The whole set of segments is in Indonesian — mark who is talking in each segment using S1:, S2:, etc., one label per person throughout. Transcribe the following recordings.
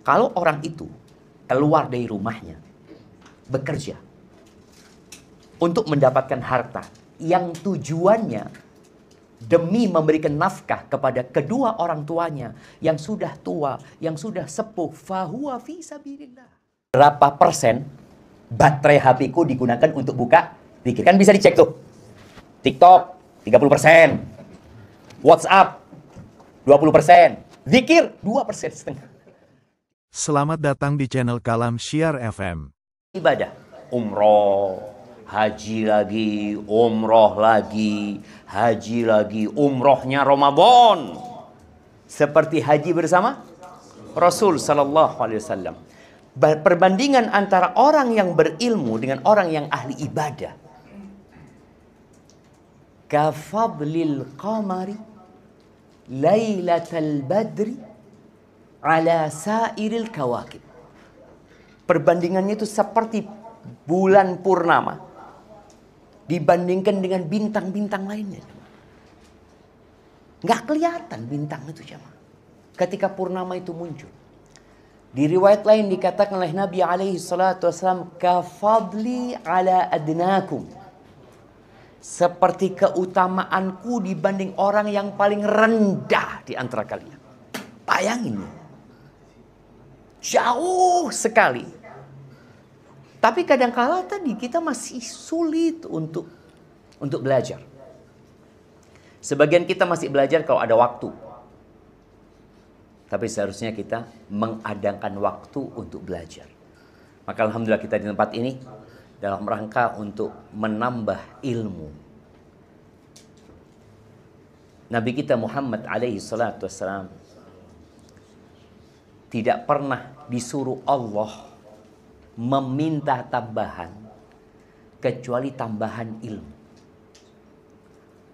S1: Kalau orang itu keluar dari rumahnya, bekerja untuk mendapatkan harta yang tujuannya demi memberikan nafkah kepada kedua orang tuanya yang sudah tua, yang sudah sepuh, fahuwa fi sabilillah. Berapa persen baterai HP-ku digunakan untuk buka zikir? Kan bisa dicek tuh. TikTok 30%, WhatsApp 20%, zikir 2,5%.
S2: Selamat datang di channel Kalam Syiar FM.
S1: Ibadah, umroh, haji lagi, umroh lagi, haji lagi, umrohnya Ramadan. Seperti haji bersama Rasul sallallahu alaihi wasallam. Perbandingan antara orang yang berilmu dengan orang yang ahli ibadah. Kafadlil qamari lailatal badri ala sairil kawakib. Perbandingannya itu seperti bulan purnama dibandingkan dengan bintang-bintang lainnya. Nggak kelihatan bintang itu jemaah ketika purnama itu muncul. Di riwayat lain dikatakan oleh Nabi alaihi salatu wasallam, kafadli ala adnakum, seperti keutamaanku dibanding orang yang paling rendah di antara kalian. Bayangin, jauh sekali. Tapi kadang-kala tadi kita masih sulit untuk belajar. Sebagian kita masih belajar kalau ada waktu. Tapi seharusnya kita mengadangkan waktu untuk belajar. Maka alhamdulillah kita di tempat ini dalam rangka untuk menambah ilmu. Nabi kita Muhammad alaihi salatu wassalam tidak pernah disuruh Allah meminta tambahan kecuali tambahan ilmu.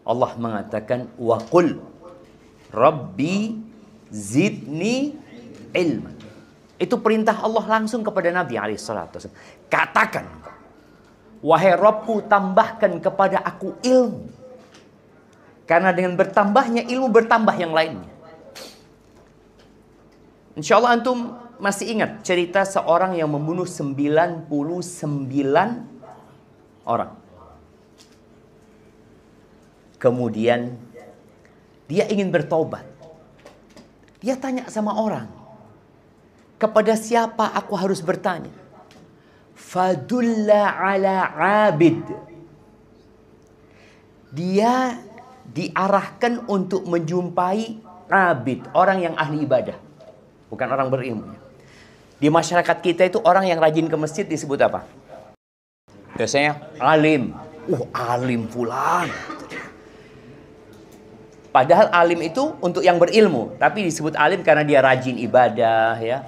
S1: Allah mengatakan wa qul rabbi zidni ilman. Itu perintah Allah langsung kepada Nabi alaihi salatu wasallam. Katakan, wahai Rabbku, tambahkan kepada aku ilmu. Karena dengan bertambahnya ilmu bertambah yang lainnya. Insya Allah antum masih ingat cerita seorang yang membunuh 99 orang. Kemudian dia ingin bertobat. Dia tanya sama orang, kepada siapa aku harus bertanya? Fadulla ala abid. Dia diarahkan untuk menjumpai abid, orang yang ahli ibadah, bukan orang berilmu. Di masyarakat kita itu orang yang rajin ke masjid disebut apa? Biasanya alim. Alim fulan. Padahal alim itu untuk yang berilmu, tapi disebut alim karena dia rajin ibadah, ya.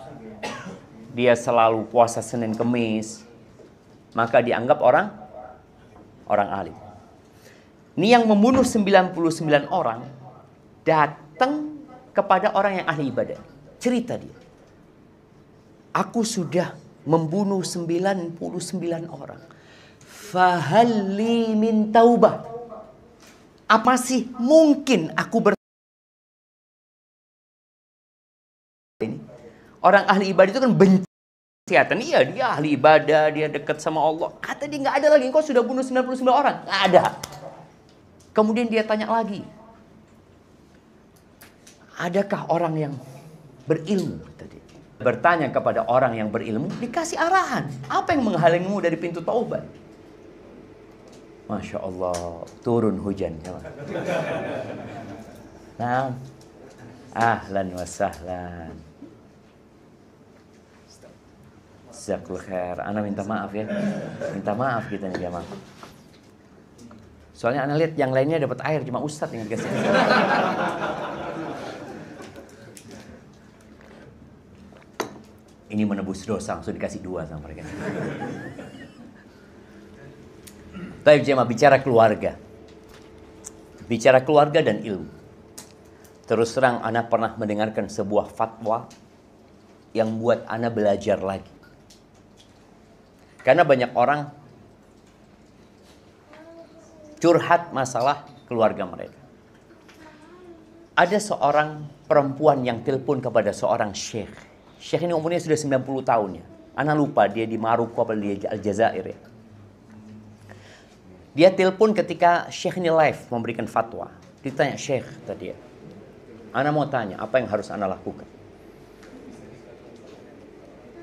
S1: Dia selalu puasa Senin Kemis. Maka dianggap orang alim. Ini yang membunuh 99 orang datang kepada orang yang ahli ibadah. Cerita dia. Aku sudah membunuh 99 orang. Fahalli min taubah. Apa sih mungkin aku ini? Orang ahli ibadah itu kan benci kesehatan. Iya, dia ahli ibadah, dia dekat sama Allah. Kata dia nggak ada lagi, engkau sudah bunuh 99 orang. Nggak ada. Kemudian dia tanya lagi, adakah orang yang berilmu? Tadi bertanya kepada orang yang berilmu, dikasih arahan. Apa yang menghalangmu dari pintu taubat? Masya Allah, turun hujan. Nah, ahlan wa sahlan. Jazakallahu khair. Ana minta maaf ya. Minta maaf kita nih jamaah. Soalnya ana lihat yang lainnya dapat air, cuma Ustadz yang dikasih. Ini menebus dosa, langsung dikasih 2 sama mereka. Tapi jemaah, bicara keluarga. Bicara keluarga dan ilmu. Terus terang ana pernah mendengarkan sebuah fatwa yang buat ana belajar lagi. Karena banyak orang curhat masalah keluarga mereka. Ada seorang perempuan yang telepon kepada seorang syekh. Syekh ini umurnya sudah 90 tahun ya. Ana lupa dia di Maroko atau di Aljazair ya. Dia telepon ketika Syekh ini live memberikan fatwa. Ditanya, Syekh tadi ya, ana mau tanya, apa yang harus ana lakukan?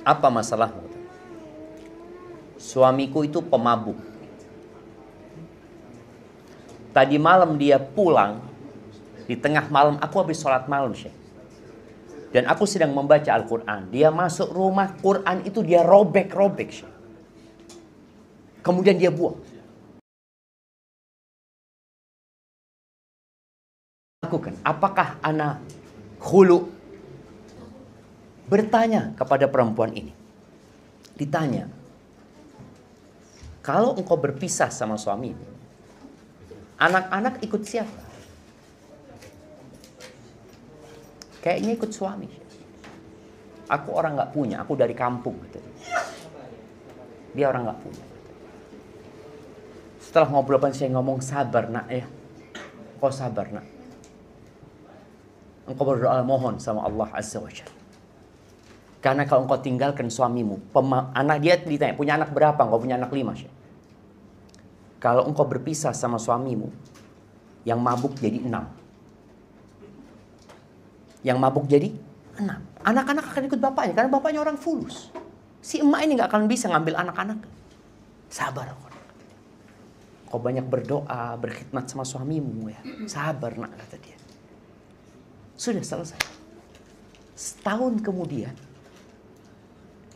S1: Apa masalahmu? Suamiku itu pemabuk. Tadi malam dia pulang, di tengah malam aku habis sholat malam, Syekh. Dan aku sedang membaca Al-Quran. Dia masuk rumah, Quran itu dia robek-robek, Syekh. Kemudian dia buang. Lakukan. Apakah ana khulu? Bertanya kepada perempuan ini. Ditanya, kalau engkau berpisah sama suamimu, anak-anak ikut siapa? Kayaknya ikut suami. Aku orang nggak punya, aku dari kampung. Gitu. Dia orang nggak punya. Setelah ngobrol saya ngomong, sabar nak ya. Kau sabar nak. Engkau berdoa mohon sama Allah Azza wa Jalla. Karena kalau engkau tinggalkan suamimu, anak dia ditanya, punya anak berapa? Engkau punya anak 5. Syekh. Kalau engkau berpisah sama suamimu, yang mabuk jadi 6. Yang mabuk jadi 6. Anak-anak akan ikut bapaknya, karena bapaknya orang fulus. Si emak ini gak akan bisa ngambil anak-anak. Sabar. Kau banyak berdoa, berkhidmat sama suamimu ya. Sabar nak, kata dia. Sudah selesai. Setahun kemudian,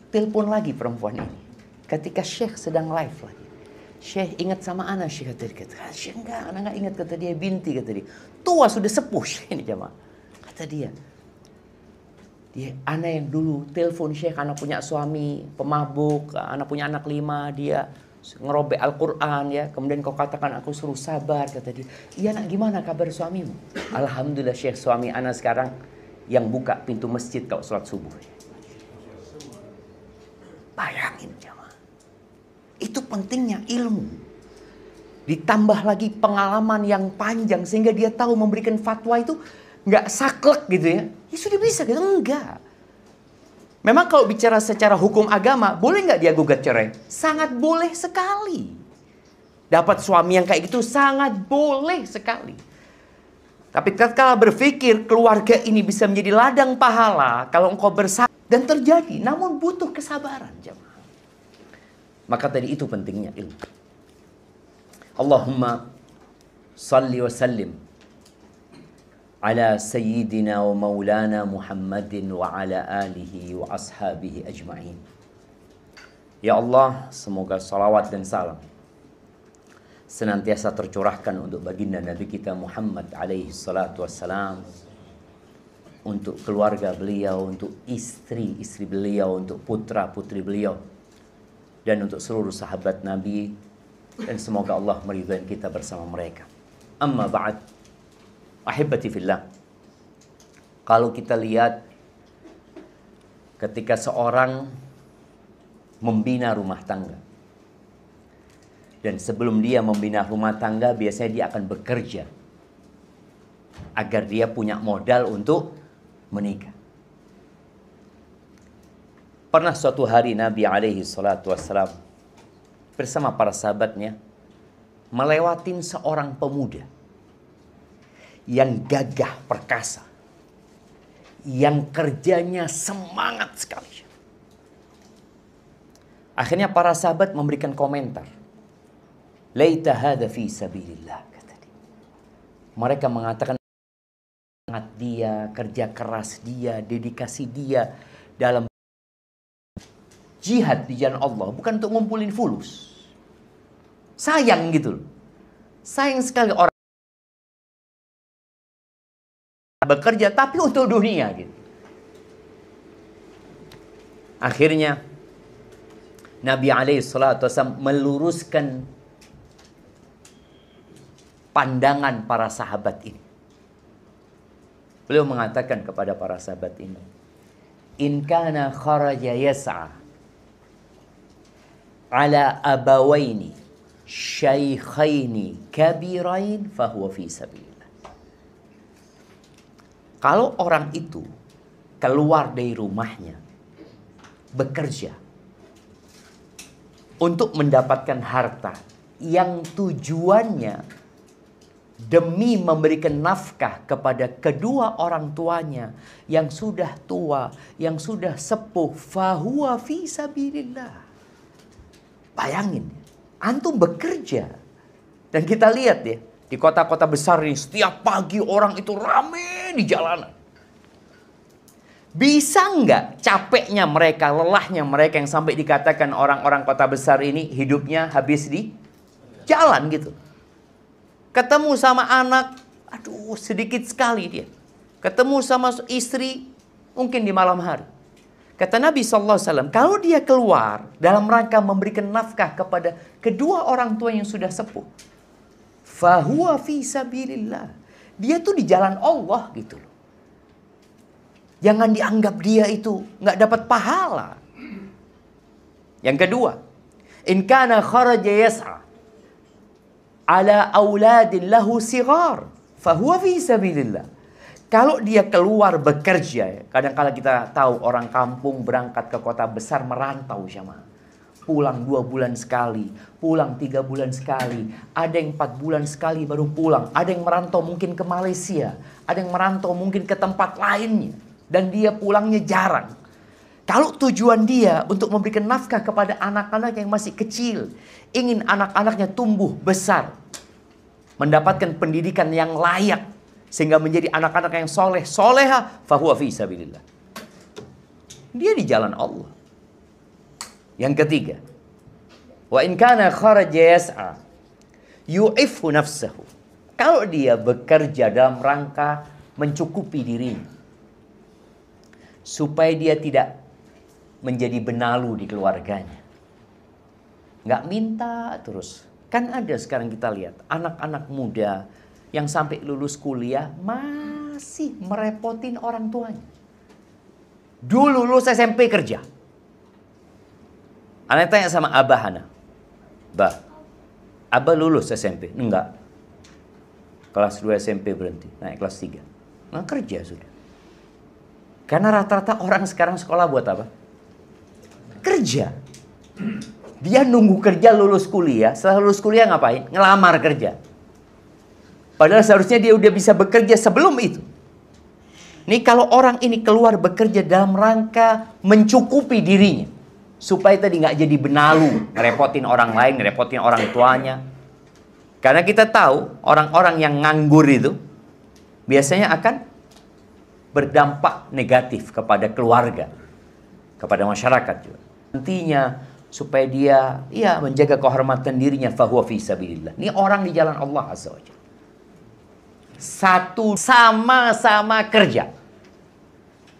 S1: telepon lagi perempuan ini. Ketika Syekh sedang live lagi. Syekh ingat sama ana, Syekh kata. Syekh enggak, ana enggak ingat, kata dia. Binti, kata dia. Tua sudah sepuh Syekh ini jemaah. Kata dia, ana yang dulu telepon Syekh, ana punya suami pemabuk, ana punya anak 5, dia ngerobek Al-Quran ya. Kemudian kau katakan aku suruh sabar, kata dia. Iya nak, gimana kabar suamimu? Alhamdulillah Syekh, suami ana sekarang yang buka pintu masjid kalau sholat subuh. Bayangin jemaah. Itu pentingnya ilmu. Ditambah lagi pengalaman yang panjang sehingga dia tahu memberikan fatwa itu nggak saklek gitu ya. Ya sudah bisa gitu. Enggak. Memang kalau bicara secara hukum agama, boleh nggak dia gugat cerai? Sangat boleh sekali. Dapat suami yang kayak gitu sangat boleh sekali. Tapi tatkala berpikir keluarga ini bisa menjadi ladang pahala kalau engkau bersabar, dan terjadi, namun butuh kesabaran jemaah. Maka tadi itu pentingnya ilmu. Allahumma salli wa sallim ala sayyidina wa maulana Muhammadin wa ala alihi wa ashabihi ajma'in. Ya Allah, semoga salawat dan salam senantiasa tercurahkan untuk baginda Nabi kita Muhammad alaihi salatu wassalam, untuk keluarga beliau, untuk istri-istri beliau, untuk putra-putri beliau, dan untuk seluruh sahabat Nabi, dan semoga Allah meridhai kita bersama mereka. Amma ba'd, ahibati fillah. Kalau kita lihat ketika seorang membina rumah tangga, dan sebelum dia membina rumah tangga, biasanya dia akan bekerja agar dia punya modal untuk menikah. Pernah suatu hari Nabi alaihi salatu wassalam bersama para sahabatnya melewatin seorang pemuda yang gagah perkasa, yang kerjanya semangat sekali. Akhirnya para sahabat memberikan komentar. Laita hadza fi sabilillah, kata dia. Mereka mengatakan semangat dia, kerja keras dia, dedikasi dia dalam jihad di jalan Allah bukan untuk ngumpulin fulus. Sayang gitu loh. Sayang sekali orang bekerja tapi untuk dunia gitu. Akhirnya Nabi alaihi salatu wasallam meluruskan pandangan para sahabat ini. Beliau mengatakan kepada para sahabat ini, in kana kharaja yas'a ala abawaini syaikhaini kabirain fahuwa fi sabilillah. Kalau orang itu keluar dari rumahnya bekerja untuk mendapatkan harta yang tujuannya demi memberikan nafkah kepada kedua orang tuanya yang sudah tua, yang sudah sepuh, fahuwa fi sabilillah. Bayangin, antum bekerja. Dan kita lihat ya, di kota-kota besar ini setiap pagi orang itu rame di jalanan. Bisa nggak capeknya mereka, lelahnya mereka yang sampai dikatakan orang-orang kota besar ini hidupnya habis di jalan gitu. Ketemu sama anak, aduh sedikit sekali dia. Ketemu sama istri, mungkin di malam hari. Kata Nabi SAW, kalau dia keluar dalam rangka memberikan nafkah kepada kedua orang tua yang sudah sepuh, fahuwa fi sabilillah. Dia tuh di jalan Allah gitu loh. Jangan dianggap dia itu nggak dapat pahala. Yang kedua, in kana kharaja yas'a ala auladin lahu sigar fahuwa fi sabilillah. Kalau dia keluar bekerja, kadang-kala kita tahu orang kampung berangkat ke kota besar merantau jamaah. Pulang 2 bulan sekali, pulang 3 bulan sekali, ada yang 4 bulan sekali baru pulang, ada yang merantau mungkin ke Malaysia, ada yang merantau mungkin ke tempat lainnya. Dan dia pulangnya jarang. Kalau tujuan dia untuk memberikan nafkah kepada anak-anak yang masih kecil, ingin anak-anaknya tumbuh besar, mendapatkan pendidikan yang layak, sehingga menjadi anak-anak yang soleh, soleha, fahuwa fi sabilillah. Dia di jalan Allah. Yang ketiga, wa in kana kharaja yas'a yu'iffu nafsahu. Kalau dia bekerja dalam rangka mencukupi dirinya, supaya dia tidak menjadi benalu di keluarganya. Nggak minta terus. Kan ada sekarang kita lihat anak-anak muda yang sampai lulus kuliah masih merepotin orang tuanya. Dulu lulus SMP kerja. Anak tanya sama Abah Hana. Bah, Abah lulus SMP? Enggak. Kelas 2 SMP berhenti. Naik kelas 3. Nah kerja sudah. Karena rata-rata orang sekarang sekolah buat apa? Kerja. Dia nunggu kerja lulus kuliah. Setelah lulus kuliah ngapain? Ngelamar kerja. Padahal seharusnya dia udah bisa bekerja sebelum itu. Nih kalau orang ini keluar bekerja dalam rangka mencukupi dirinya. Supaya tadi nggak jadi benalu. Ngerepotin orang lain, ngerepotin orang tuanya. Karena kita tahu orang-orang yang nganggur itu biasanya akan berdampak negatif kepada keluarga, kepada masyarakat juga. Nantinya supaya dia menjaga kehormatan dirinya, fahuwa fi sabilillah. Ini orang di jalan Allah Azza wa Jalla. Satu, sama-sama kerja.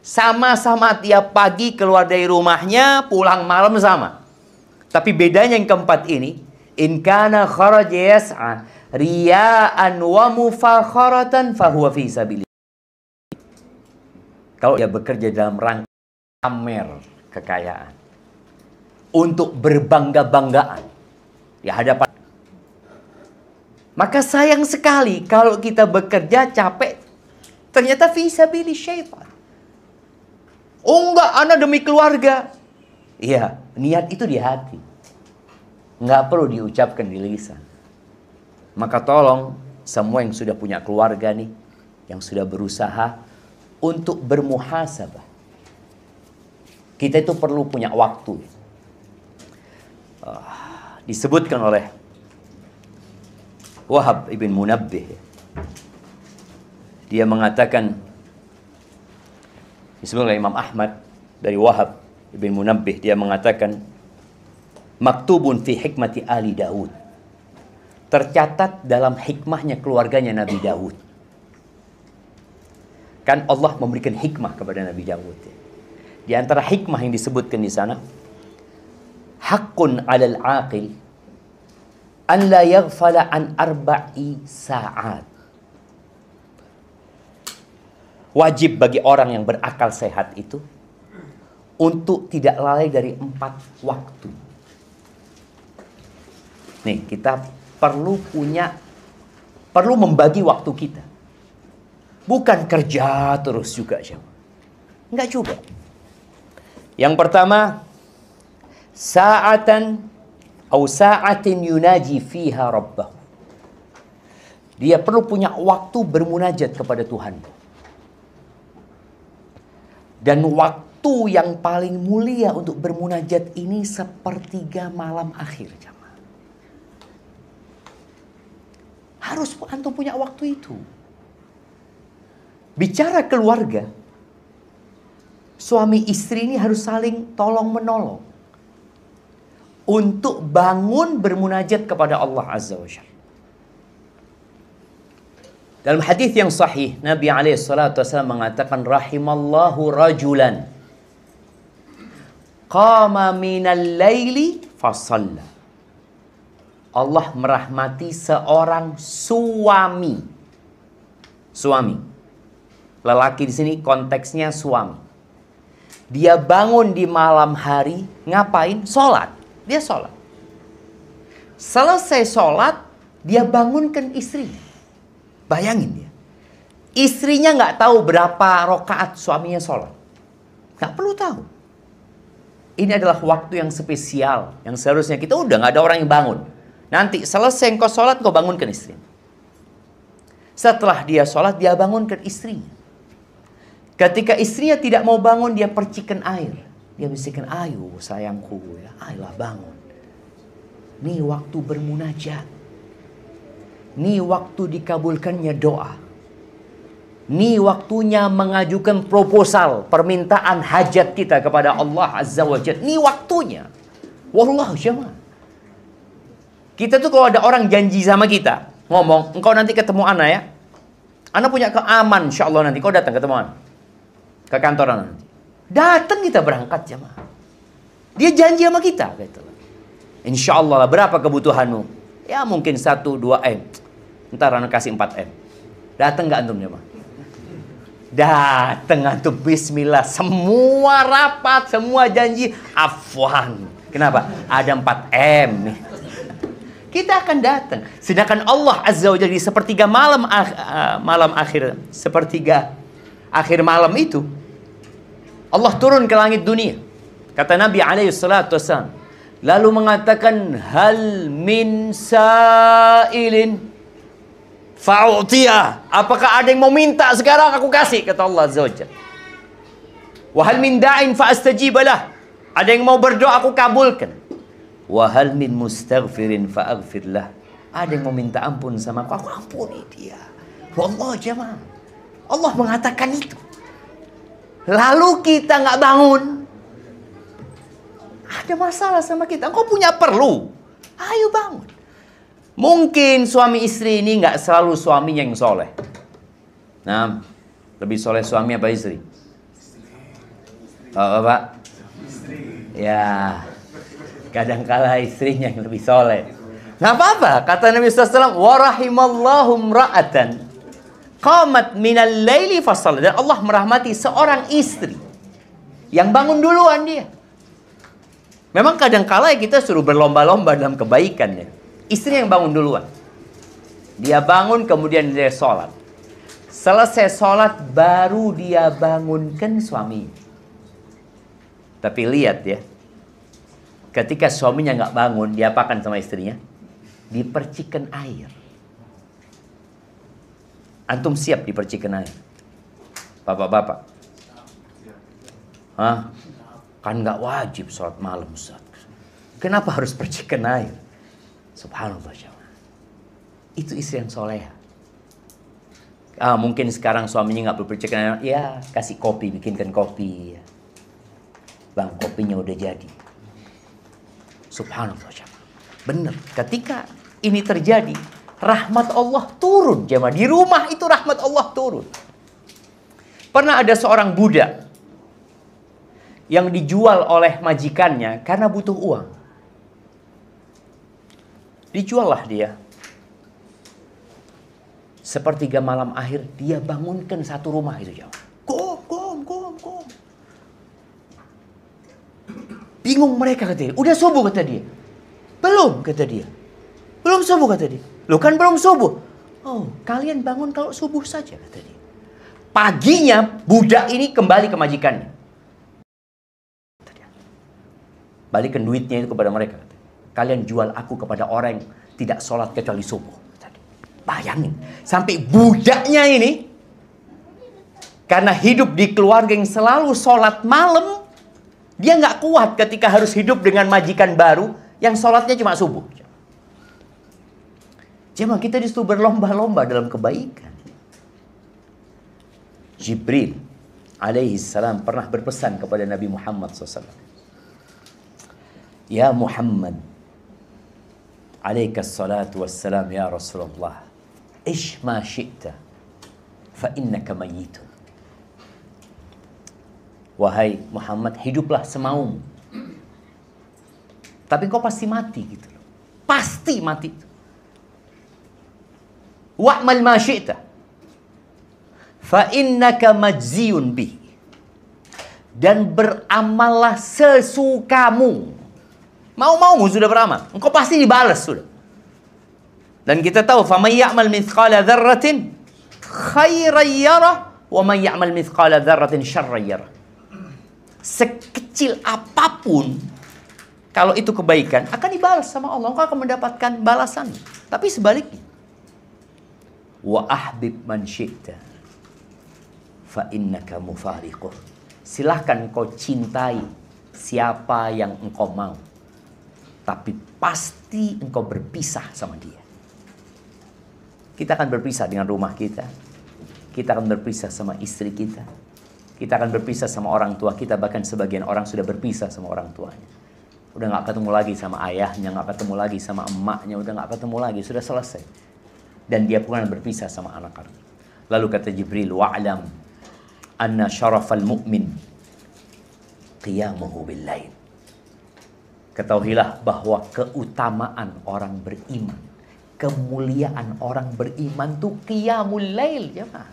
S1: Sama-sama tiap pagi keluar dari rumahnya, pulang malam sama. Tapi bedanya yang keempat ini, in kana kharaja yas'a riya'an wa mufakharatan fahuwa fi sabilillah. Kalau dia bekerja dalam rangka pamer kekayaan, untuk berbangga-banggaan di hadapan, maka sayang sekali kalau kita bekerja capek, ternyata fi sabili syaitan. Oh enggak, anak demi keluarga. Iya, niat itu di hati. Enggak perlu diucapkan di lisan. Maka tolong semua yang sudah punya keluarga nih, yang sudah berusaha untuk bermuhasabah. Kita itu perlu punya waktu. Disebutkan oleh Wahab ibn Munabbih. Dia mengatakan, disebut oleh Imam Ahmad dari Wahab ibn Munabbih. Dia mengatakan, maktubun fi hikmati ali Daud. Tercatat dalam hikmahnya keluarganya Nabi Daud. Kan Allah memberikan hikmah kepada Nabi Daud. Di antara hikmah yang disebutkan di sana, haqqun 'alal 'aqil an la yaghfala an arba'i sa'at. Wajib bagi orang yang berakal sehat itu untuk tidak lalai dari 4 waktu. Nih, kita perlu membagi waktu kita. Bukan kerja terus juga, enggak juga. Yang pertama, sa'atan atau sa'atin yunaji fiha rabbah. Dia perlu punya waktu bermunajat kepada Tuhan. Dan waktu yang paling mulia untuk bermunajat ini sepertiga malam akhir. Harus antum punya waktu itu. Bicara keluarga, suami istri ini harus saling tolong-menolong untuk bangun bermunajat kepada Allah Azza wa Jalla. Dalam hadis yang sahih, Nabi SAW mengatakan, rahimallahu rajulan qama minal laili fasalla. Allah merahmati seorang suami. Suami. Lelaki di sini konteksnya suami. Dia bangun di malam hari, ngapain? Sholat. Dia sholat. Selesai sholat, dia bangunkan istrinya. Bayangin dia. Istrinya nggak tahu berapa rakaat suaminya sholat. Nggak perlu tahu. Ini adalah waktu yang spesial. Yang seharusnya kita udah nggak ada orang yang bangun. Nanti selesai engkau sholat, kau bangunkan istrinya. Setelah dia sholat, dia bangunkan istrinya. Ketika istrinya tidak mau bangun, dia percikan air. Dia bisikan, ayo sayangku, ya, ayolah bangun. Ini waktu bermunajat. Ini waktu dikabulkannya doa. Ini waktunya mengajukan proposal, permintaan hajat kita kepada Allah Azza wa Jalla. Ini waktunya. Wallahu jamaah. Kita tuh kalau ada orang janji sama kita, ngomong, engkau nanti ketemu Ana ya. Ana punya keaman, insya Allah nanti kau datang ketemu Ana. Ke kantor Ana nanti. Datang kita berangkat jamaah. Dia janji sama kita. Gitu. Insya Allah lah, berapa kebutuhanmu? Ya mungkin 1-2 M. Ntar Ana kasih 4 M. Datang nggak antum jamaah? Datang antum, bismillah. Semua rapat, semua janji. Afwan. Kenapa? Ada 4 M nih. Kita akan datang. Sedangkan Allah Azza wa Jalla di sepertiga malam akhir, sepertiga akhir malam itu, Allah turun ke langit dunia. Kata Nabi SAW, lalu mengatakan, hal min sa'ilin fa'u'tiyah. Apakah ada yang mau minta sekarang? Aku kasih, kata Allah Azza wa Jalla. Wa hal min da'in fa'astajibalah. Ada yang mau berdoa, aku kabulkan. Wa hal min mustaghfirin fa'aghfirlah. Ada yang mau minta ampun sama aku ampuni dia. Wallah jamaah. Allah mengatakan itu. Lalu kita nggak bangun. Ada masalah sama kita. Engkau punya perlu. Ayo bangun. Mungkin suami istri ini nggak selalu suaminya yang soleh. Nah, lebih soleh suami apa istri? Bapak? Ya. Kadangkala istrinya yang lebih soleh. Nggak apa-apa. Kata Nabi SAW, warahimallahu mra'atan qamat minal laili fasalla. Dan Allah merahmati seorang istri yang bangun duluan dia. Memang kadangkala kita suruh berlomba-lomba dalam kebaikan ya. Istri yang bangun duluan. Dia bangun kemudian dia sholat. Selesai sholat baru dia bangunkan suami. Tapi lihat ya. Ketika suaminya nggak bangun, diapakan sama istrinya? Dipercikan air. Antum siap dipercikan air? Bapak-bapak? Hah? Kan nggak wajib sholat malam, Ustaz. Kenapa harus percikan air? Subhanallah. Itu istri yang soleha. Mungkin sekarang suaminya nggak berpercikan air. Ya, kasih kopi, bikinkan kopi. Bang, kopinya udah jadi. Subhanallah jemaah. Benar. Ketika ini terjadi, rahmat Allah turun jemaah. Di rumah itu rahmat Allah turun. Pernah ada seorang budak yang dijual oleh majikannya karena butuh uang. Dijuallah dia. Sepertiga malam akhir dia bangunkan satu rumah itu jemaah. Kom. Bingung mereka kata dia. Udah subuh kata dia. Belum kata dia. Belum subuh kata dia. Loh kan belum subuh. Oh kalian bangun kalau subuh saja kata dia. Paginya budak ini kembali ke majikannya. Balikan duitnya itu kepada mereka. Kalian jual aku kepada orang yang tidak sholat kecuali subuh. Bayangin, sampai budaknya ini, karena hidup di keluarga yang selalu sholat malam, dia nggak kuat ketika harus hidup dengan majikan baru yang sholatnya cuma subuh. Jemaah, kita disuruh berlomba-lomba dalam kebaikan. Jibril alaihi salam pernah berpesan kepada Nabi Muhammad SAW. Ya Muhammad, alaikas salatu wassalam ya Rasulullah. Ish ma syi'ta, fa innaka mayyitun. Wahai Muhammad, hiduplah semaumu. Tapi kau pasti mati gitu loh. Pasti mati. Wa'mal ma syi'ta, fa innaka majziyun bih. Dan beramallah sesukamu. Mau-mau sudah beramal. Engkau pasti dibalas sudah. Dan kita tahu, faman ya'mal mithqala dzarratin khairan yarah wa man ya'mal mithqala dzarratin syarran yarah. Sekecil apapun, kalau itu kebaikan, akan dibalas sama Allah. Engkau akan mendapatkan balasan. Tapi sebaliknya, wa ahbib man syi'ta fa innaka mufariquh. Silahkan engkau cintai siapa yang engkau mau, tapi pasti engkau berpisah sama dia. Kita akan berpisah dengan rumah kita. Kita akan berpisah sama istri kita. Kita akan berpisah sama orang tua kita. Bahkan sebagian orang sudah berpisah sama orang tuanya. Udah gak ketemu lagi sama ayahnya, gak ketemu lagi sama emaknya, udah gak ketemu lagi, sudah selesai. Dan dia pun akan berpisah sama anak-anak. Lalu kata Jibril, wa'lam anna syarafal mu'min qiyamuhu bil-lail. Ketahuilah bahwa keutamaan orang beriman, kemuliaan orang beriman itu qiyamul lail, jemaah.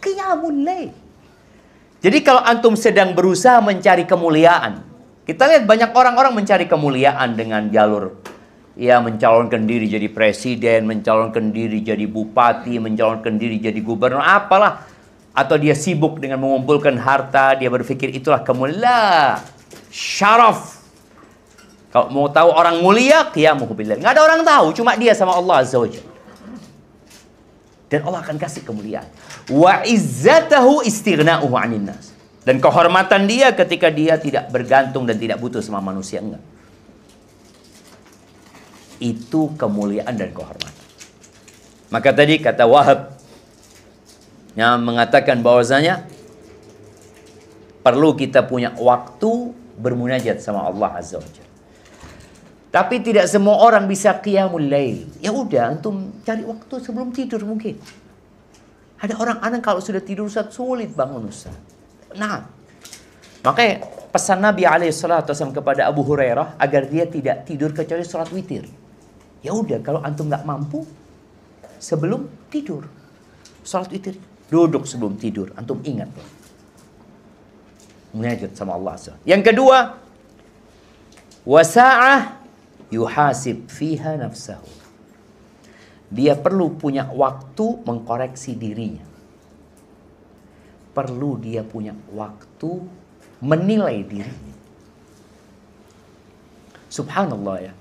S1: Qiyamul lail. Jadi kalau antum sedang berusaha mencari kemuliaan, kita lihat banyak orang-orang mencari kemuliaan dengan jalur mencalonkan diri jadi presiden, mencalonkan diri jadi bupati, mencalonkan diri jadi gubernur, apalah. Atau dia sibuk dengan mengumpulkan harta, dia berpikir itulah kemuliaan, syaraf. Kalau mau tahu orang mulia, qiyamuhu bil-lail. Nggak ada orang tahu, cuma dia sama Allah Azza wa Jalla. Dan Allah akan kasih kemuliaan. Wa izzatahu istighna'uhu 'anil nas. Dan kehormatan dia ketika dia tidak bergantung dan tidak butuh sama manusia, enggak. Itu kemuliaan dan kehormatan. Maka tadi kata Wahab yang mengatakan bahwasanya perlu kita punya waktu bermunajat sama Allah Azza wa Jalla. Tapi tidak semua orang bisa qiyamul lail. Ya udah, antum cari waktu sebelum tidur mungkin. Ada orang kalau sudah tidur Ustaz sulit bangun Ustaz. Nah, makanya pesan Nabi SAW kepada Abu Hurairah agar dia tidak tidur kecuali sholat witir. Ya udah, kalau antum nggak mampu sebelum tidur sholat witir, duduk sebelum tidur, antum ingat loh. Munajat sama Allah. Yang kedua, wasa'ah yuhasib fiha nafsahu. Dia perlu punya waktu mengkoreksi dirinya. Perlu dia punya waktu menilai dirinya. Subhanallah ya.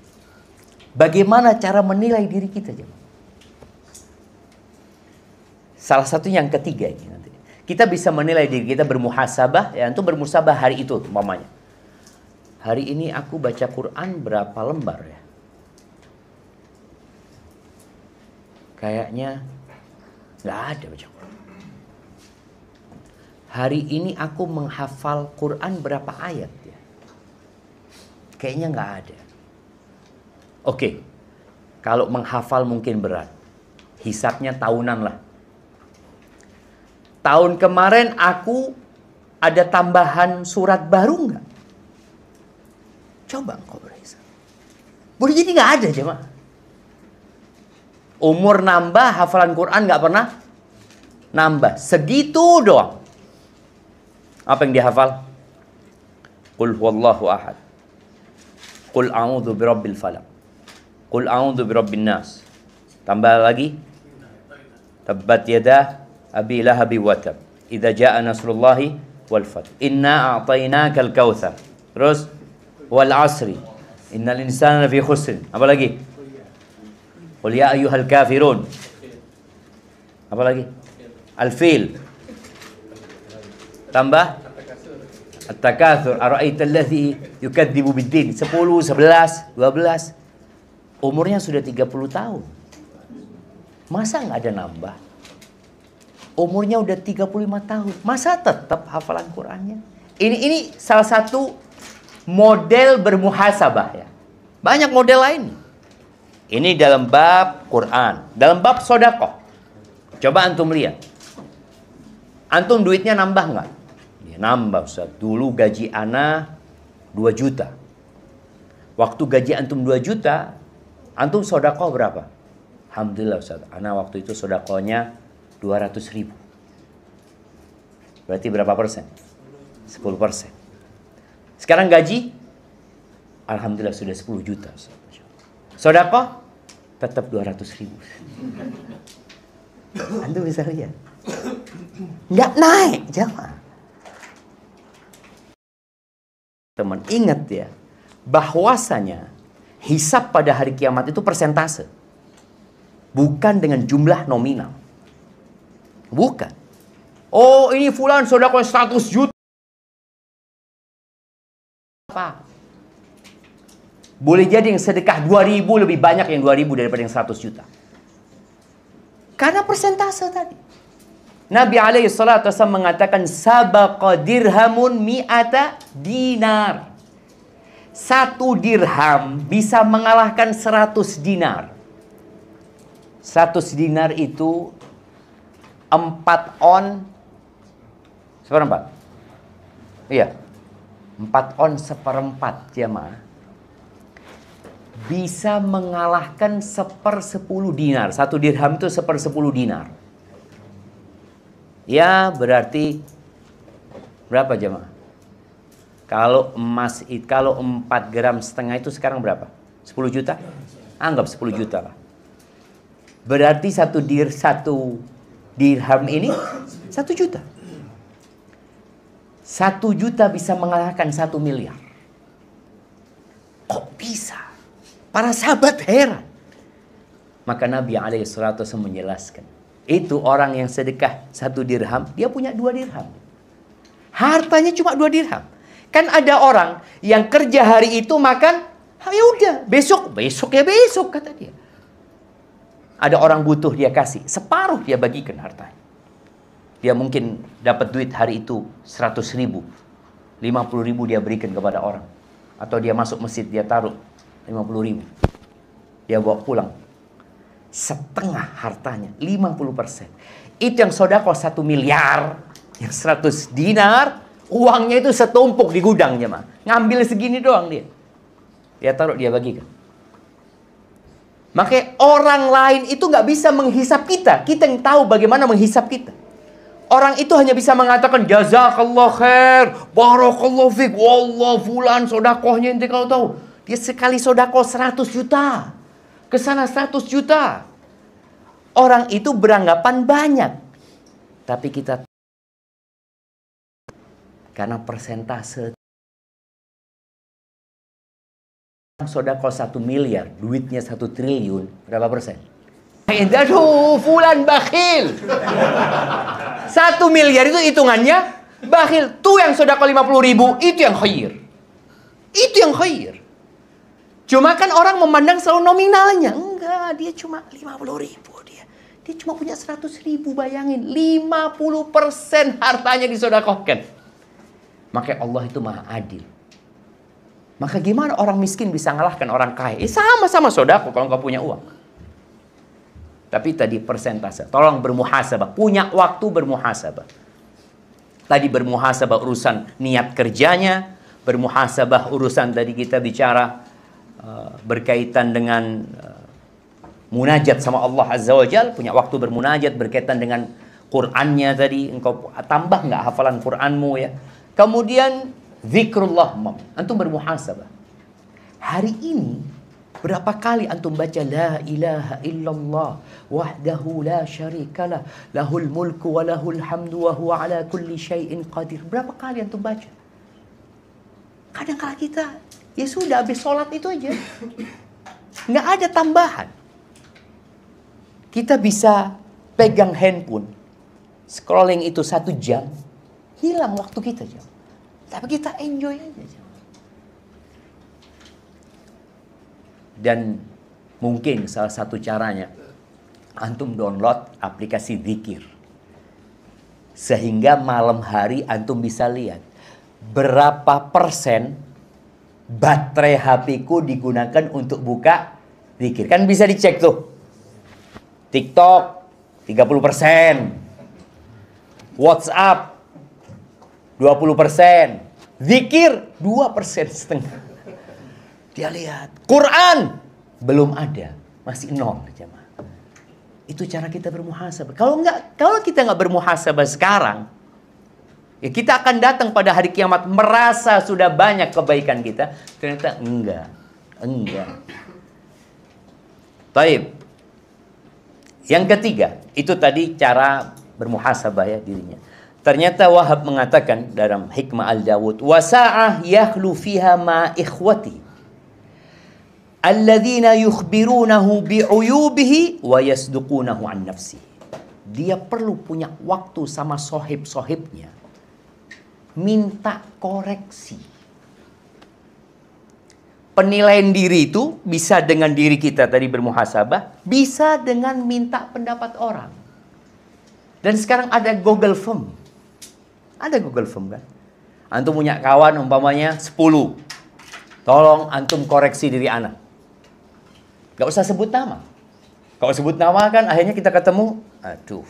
S1: Bagaimana cara menilai diri kita, jemaah? Salah satu yang ketiga ini nanti. Kita bisa menilai diri kita bermuhasabah, ya, untuk bermuhasabah hari itu umpamanya. Hari ini aku baca Quran berapa lembar ya? Kayaknya nggak ada baca Quran. Hari ini aku menghafal Quran berapa ayat ya? Kayaknya nggak ada. Oke, kalau menghafal mungkin berat. Hisabnya tahunan lah. Tahun kemarin aku ada tambahan surat baru nggak? Coba engkau berhisab. Boleh jadi nggak ada, jemaah. Umur nambah, hafalan Quran nggak pernah nambah. Segitu doang. Apa yang dihafal? Qul huwallahu ahad. Qul a'udzu birabbil falaq. Qul a'udzu birabbin nas. Tambah lagi. Tabbat yada abi lahabi wa tab. Idza jaa nasrullahi wal fath. Inna a'tainakal kautsar. Terus wal asri innal insana lafi khusr. Apa lagi? Qul ya ayyuhal kafirun. Apa lagi? Al-fil. Tambah At-takatsur ara'aital ladzi yukadzibu bid-din. 10, 11, 12. Umurnya sudah 30 tahun. Masa nggak ada nambah? Umurnya udah 35 tahun. Masa tetap hafalan Qur'annya? Ini salah satu model bermuhasabah ya. Banyak model lain. Ini dalam bab Quran, dalam bab sedekah. Coba antum lihat. Antum duitnya nambah nggak? Ya, nambah Ustaz. Dulu gaji ana 2 juta. Waktu gaji antum 2 juta, antum sedekah berapa? Alhamdulillah Ustaz. Ana waktu itu sedekahnya 200.000. Berarti berapa persen? 10%. Sekarang gaji, alhamdulillah sudah 10 juta. Sedekah tetap 200.000. Antum bisa lihat. Nggak naik jamaah. Teman, ingat ya, bahwasanya hisab pada hari kiamat itu persentase. Bukan dengan jumlah nominal. Bukan. Oh, ini fulan sedekah 100 juta. Apa? Boleh jadi yang sedekah 2.000 lebih banyak yang 2.000 daripada yang 100 juta. Karena persentase tadi. Nabi alaihi salatu wasallam mengatakan sabaqa dirhamun mi'ata dinar. 1 dirham bisa mengalahkan 100 dinar. 100 dinar itu 4 on seperempat. Iya. 4 on seperempat jamaah. Bisa mengalahkan 1/10 dinar. 1 dirham itu 1/10 dinar. Ya berarti berapa jemaah? Kalau emas itu, kalau 4 gram setengah itu sekarang berapa? 10 juta? Anggap 10 juta lah. Berarti 1 dirham ini 1 juta. 1 juta bisa mengalahkan 1 miliar. Kok bisa? Para sahabat heran. Maka Nabi alaihissalatu wasallam menjelaskan. Itu orang yang sedekah 1 dirham, dia punya 2 dirham. Hartanya cuma 2 dirham. Kan ada orang yang kerja hari itu makan, ya udah, besok ya besok kata dia. Ada orang butuh dia kasih, separuh dia bagikan hartanya. Dia mungkin dapat duit hari itu 100.000, 50.000 dia berikan kepada orang. Atau dia masuk masjid dia taruh 50.000. Dia bawa pulang. Setengah hartanya, 50%. Itu yang sedekah 1 miliar, yang 100 dinar, uangnya itu setumpuk di gudang jemaah. Ngambil segini doang dia. Dia taruh, dia bagikan. Makanya orang lain itu nggak bisa menghisap kita. Kita yang tahu bagaimana menghisap kita. Orang itu hanya bisa mengatakan jazakallah khair, barakallahu fik, wallah fulan sedekahnya ente kalau tahu. Dia sekali sedekah 100 juta. Ke sana 100 juta. Orang itu beranggapan banyak. Tapi kita karena persentase sedekah 1 miliar, duitnya 1 triliun, berapa persen? Aduh, fulan bakhil. 1 miliar itu hitungannya bakhil. Tuh yang sedekah 50.000, itu yang khair. Itu yang khair. Cuma kan orang memandang selalu nominalnya. Enggak, dia cuma 50.000 dia. Dia cuma punya 100.000, bayangin. 50% hartanya disedekahkan. Makanya Allah itu maha adil. Maka gimana orang miskin bisa ngalahkan orang kaya? Sama-sama sedekah kalau nggak punya uang. Tapi tadi persentase. Tolong bermuhasabah. Punya waktu bermuhasabah. Tadi bermuhasabah urusan niat kerjanya. Bermuhasabah urusan tadi kita bicara berkaitan dengan munajat sama Allah Azza wa Jal, punya waktu bermunajat berkaitan dengan Qur'annya tadi, engkau tambah nggak hafalan Qur'anmu ya. Kemudian zikrullah, antum bermuhasabah. Hari ini berapa kali antum baca la ilaha illallah wahdahu la syarikalah lahul mulku wa lahul hamdu wa huwa ala kulli syai'in qadir. Berapa kali antum baca? Kadang-kala kita, ya sudah habis sholat itu aja. Nggak ada tambahan. Kita bisa pegang handphone, scrolling itu 1 jam, hilang waktu kita. Tapi kita enjoy aja. Dan mungkin salah satu caranya, antum download aplikasi zikir. Sehingga malam hari antum bisa lihat berapa persen baterai HP-ku digunakan untuk buka zikir. Kan bisa dicek tuh. TikTok 30%, WhatsApp 20%, zikir 2,5%. Dia lihat, Quran belum ada, masih 0 jemaah. Itu cara kita bermuhasabah. Kalau kita nggak bermuhasabah sekarang, ya kita akan datang pada hari kiamat merasa sudah banyak kebaikan kita, ternyata enggak. Taib. Yang ketiga, itu tadi cara bermuhasabah ya dirinya. Ternyata Wahab mengatakan dalam Hikmah Al-Dawud, wasa'ah yakhlu fiha ma ikhwati alladzina yukhbirunahu bi'uyubihi wa yasduqunahu an nafsi. Dia perlu punya waktu sama sohib-sohibnya, minta koreksi. Penilaian diri itu bisa dengan diri kita tadi bermuhasabah, bisa dengan minta pendapat orang. Dan sekarang ada Google Form. Ada Google Form kan? Antum punya kawan umpamanya 10. Tolong antum koreksi diri ana. Gak usah sebut nama. Kalau sebut nama kan akhirnya kita ketemu, aduh,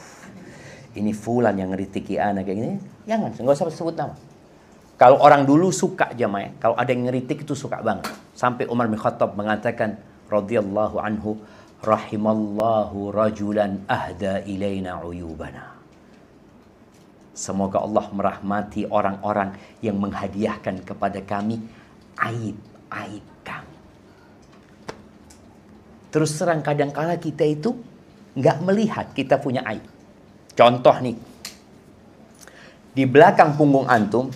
S1: ini fulan yang ngeritiki ana kayak gini. Jangan, gak usah sebut nama. Kalau orang dulu suka jamaah, kalau ada yang ngeritik itu suka banget. Sampai Umar bin Khattab mengatakan, radhiyallahu anhu, rahimallahu rajulan ahda ilaina uyubana. Semoga Allah merahmati orang-orang yang menghadiahkan kepada kami aib-aib kami. Terus terang kadang-kala kita itu nggak melihat kita punya aib. Contoh nih, di belakang punggung antum,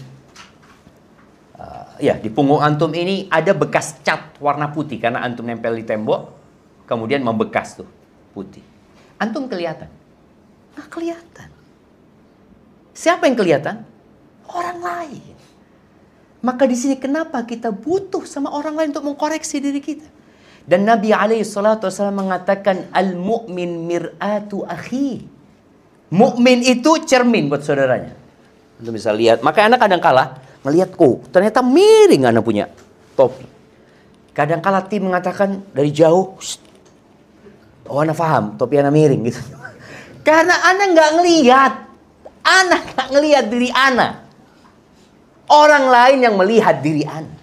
S1: di punggung antum ini ada bekas cat warna putih karena antum nempel di tembok, kemudian membekas tuh putih. Antum kelihatan? Nggak kelihatan. Siapa yang kelihatan? Orang lain. Maka di sini kenapa kita butuh sama orang lain untuk mengkoreksi diri kita? Dan Nabi SAW mengatakan al-mu'min mir'atu akhi. Mukmin itu cermin buat saudaranya. Antum bisa lihat. Maka anak kadang-kala ngelihat, ternyata miring anak punya topi. Kadang-kala tim mengatakan dari jauh, anak paham, topi anak miring gitu. Karena anak nggak ngelihat, anak nggak ngelihat diri anak. Orang lain yang melihat diri anak.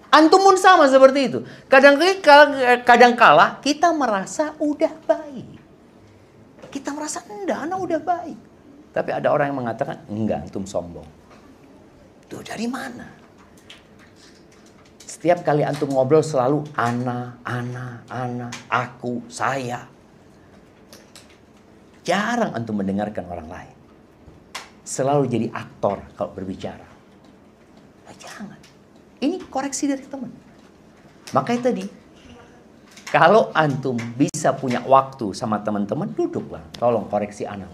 S1: Antum pun sama seperti itu. Kadang-kala kita merasa udah baik. Kita merasa enggak, anak udah baik. Tapi ada orang yang mengatakan, enggak, antum sombong. Tuh dari mana? Setiap kali antum ngobrol selalu ana, aku, saya. Jarang antum mendengarkan orang lain. Selalu jadi aktor kalau berbicara. Nah, jangan. Ini koreksi dari teman. Makanya tadi, kalau antum bisa punya waktu sama teman-teman, duduklah. Tolong koreksi anak.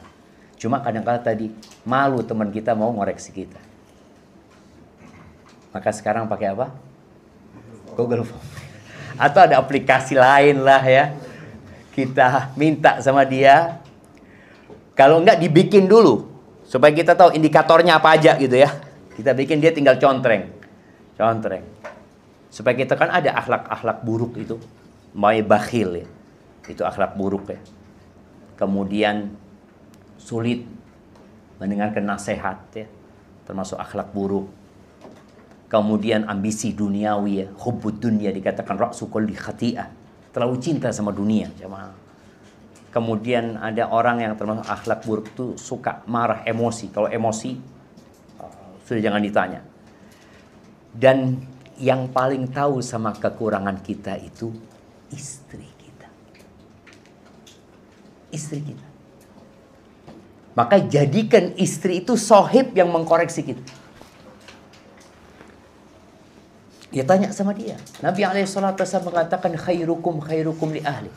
S1: Cuma kadang-kadang tadi, malu teman kita mau ngoreksi kita. Maka sekarang pakai apa? Google Form. Atau ada aplikasi lain lah ya. Kita minta sama dia. Kalau enggak dibikin dulu. Supaya kita tahu indikatornya apa aja gitu ya. Kita bikin, dia tinggal contreng. Supaya kita kan ada akhlak-akhlak buruk itu. Mau bakhil ya. Itu akhlak buruk ya. Kemudian sulit mendengarkan nasihat ya. Termasuk akhlak buruk. Kemudian ambisi duniawi ya, hubbud dunya dikatakan ra'su kulli khati'ah. Terlalu cinta sama dunia, jemaah. Kemudian ada orang yang termasuk akhlak buruk itu suka marah, emosi. Kalau emosi sudah jangan ditanya. Dan yang paling tahu sama kekurangan kita itu istri kita. Istri kita. Maka jadikan istri itu sohib yang mengkoreksi kita. Dia tanya sama dia. Nabi SAW mengatakan khairukum khairukum li ahli.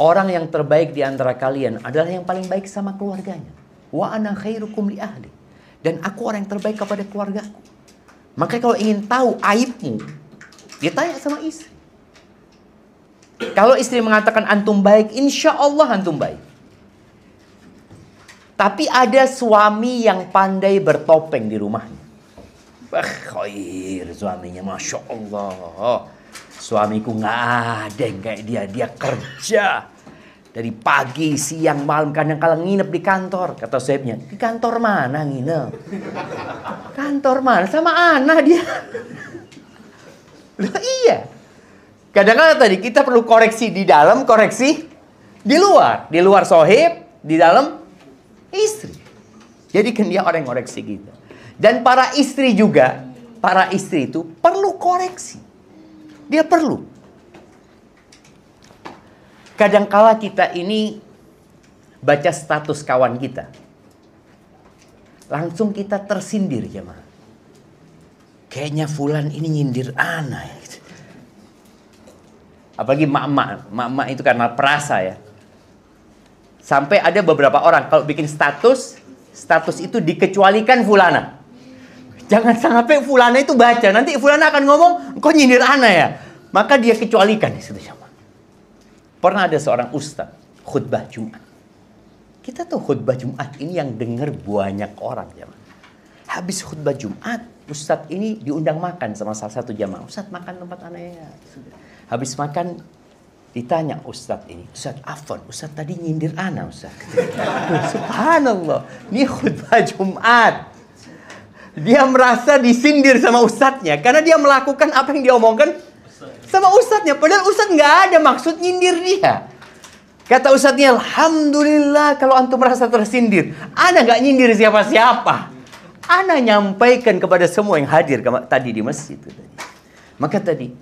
S1: Orang yang terbaik di antara kalian adalah yang paling baik sama keluarganya. Wa ana khairukum li ahli. Dan aku orang yang terbaik kepada keluargaku. Maka kalau ingin tahu aibmu, dia tanya sama istri. Kalau istri mengatakan antum baik, insya Allah antum baik. Tapi ada suami yang pandai bertopeng di rumahnya. Khair suaminya, Masya Allah. Suamiku nggak ada yang kayak dia. Dia kerja dari pagi, siang, malam. Kadang-kadang nginep di kantor. Kata sahibnya, di kantor mana nginep? Kantor mana? Sama anak dia. Loh, iya. Kadang-kadang tadi kita perlu koreksi di dalam, koreksi di luar. Di luar sahib, di dalam istri. Jadi kan dia orang yang koreksi kita. Dan para istri juga, para istri itu perlu koreksi. Dia perlu. Kadangkala kita ini baca status kawan kita, langsung kita tersindir jemaah. Kayaknya fulan ini nyindir ana ya. Apalagi mak-mak itu karena perasa ya. Sampai ada beberapa orang kalau bikin status itu dikecualikan fulana. Jangan sampai fulana itu baca. Nanti fulana akan ngomong, kok nyindir ana ya? Maka dia kecualikan. Pernah ada seorang ustaz khutbah Jumat. Kita tahu khutbah Jumat ini yang dengar banyak orang. Habis khutbah Jumat, ustaz ini diundang makan sama salah satu jamaah. Ustaz makan tempat ana ya. Habis makan ditanya ustaz ini. Ustaz afwan, ustaz tadi nyindir ana ustaz. Subhanallah. Ini khutbah Jumat. Dia merasa disindir sama ustadznya karena dia melakukan apa yang dia omongkan sama ustadznya. Padahal ustadz nggak ada maksud nyindir dia. Kata ustadznya, alhamdulillah kalau antum merasa tersindir. Ana nggak nyindir siapa-siapa. Ana nyampaikan kepada semua yang hadir tadi di masjid. Maka tadi,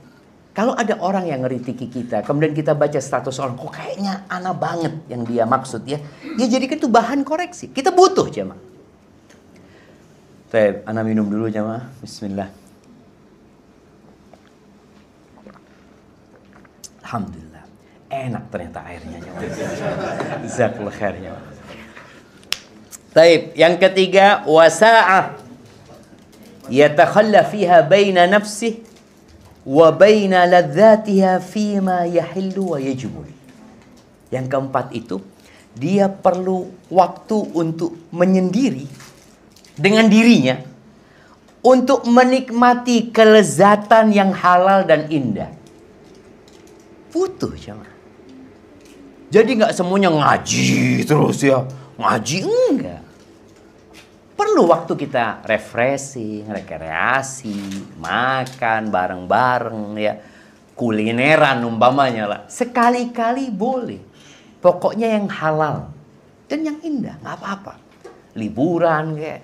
S1: kalau ada orang yang ngeritiki kita, kemudian kita baca status orang, kok kayaknya ana banget yang dia maksud ya. Ya jadikan itu bahan koreksi. Kita butuh jemaah. Baik, ana minum dulu jemaah. Bismillah. Alhamdulillah. Enak ternyata airnya jemaah. Jazakallahu khair jemaah. Baik, yang ketiga wasa'ah yatakhalla fiha baina nafsihi wa baina ladzatiha fima yahillu wa yajibul. Yang keempat itu dia perlu waktu untuk menyendiri dengan dirinya untuk menikmati kelezatan yang halal dan indah. Butuh jemaah. Jadi nggak semuanya ngaji terus ya. Ngaji enggak. Perlu waktu kita refreshing, rekreasi, makan bareng-bareng ya. Kulineran umpamanya lah. Sekali-kali boleh. Pokoknya yang halal dan yang indah, nggak apa-apa. Liburan kayak.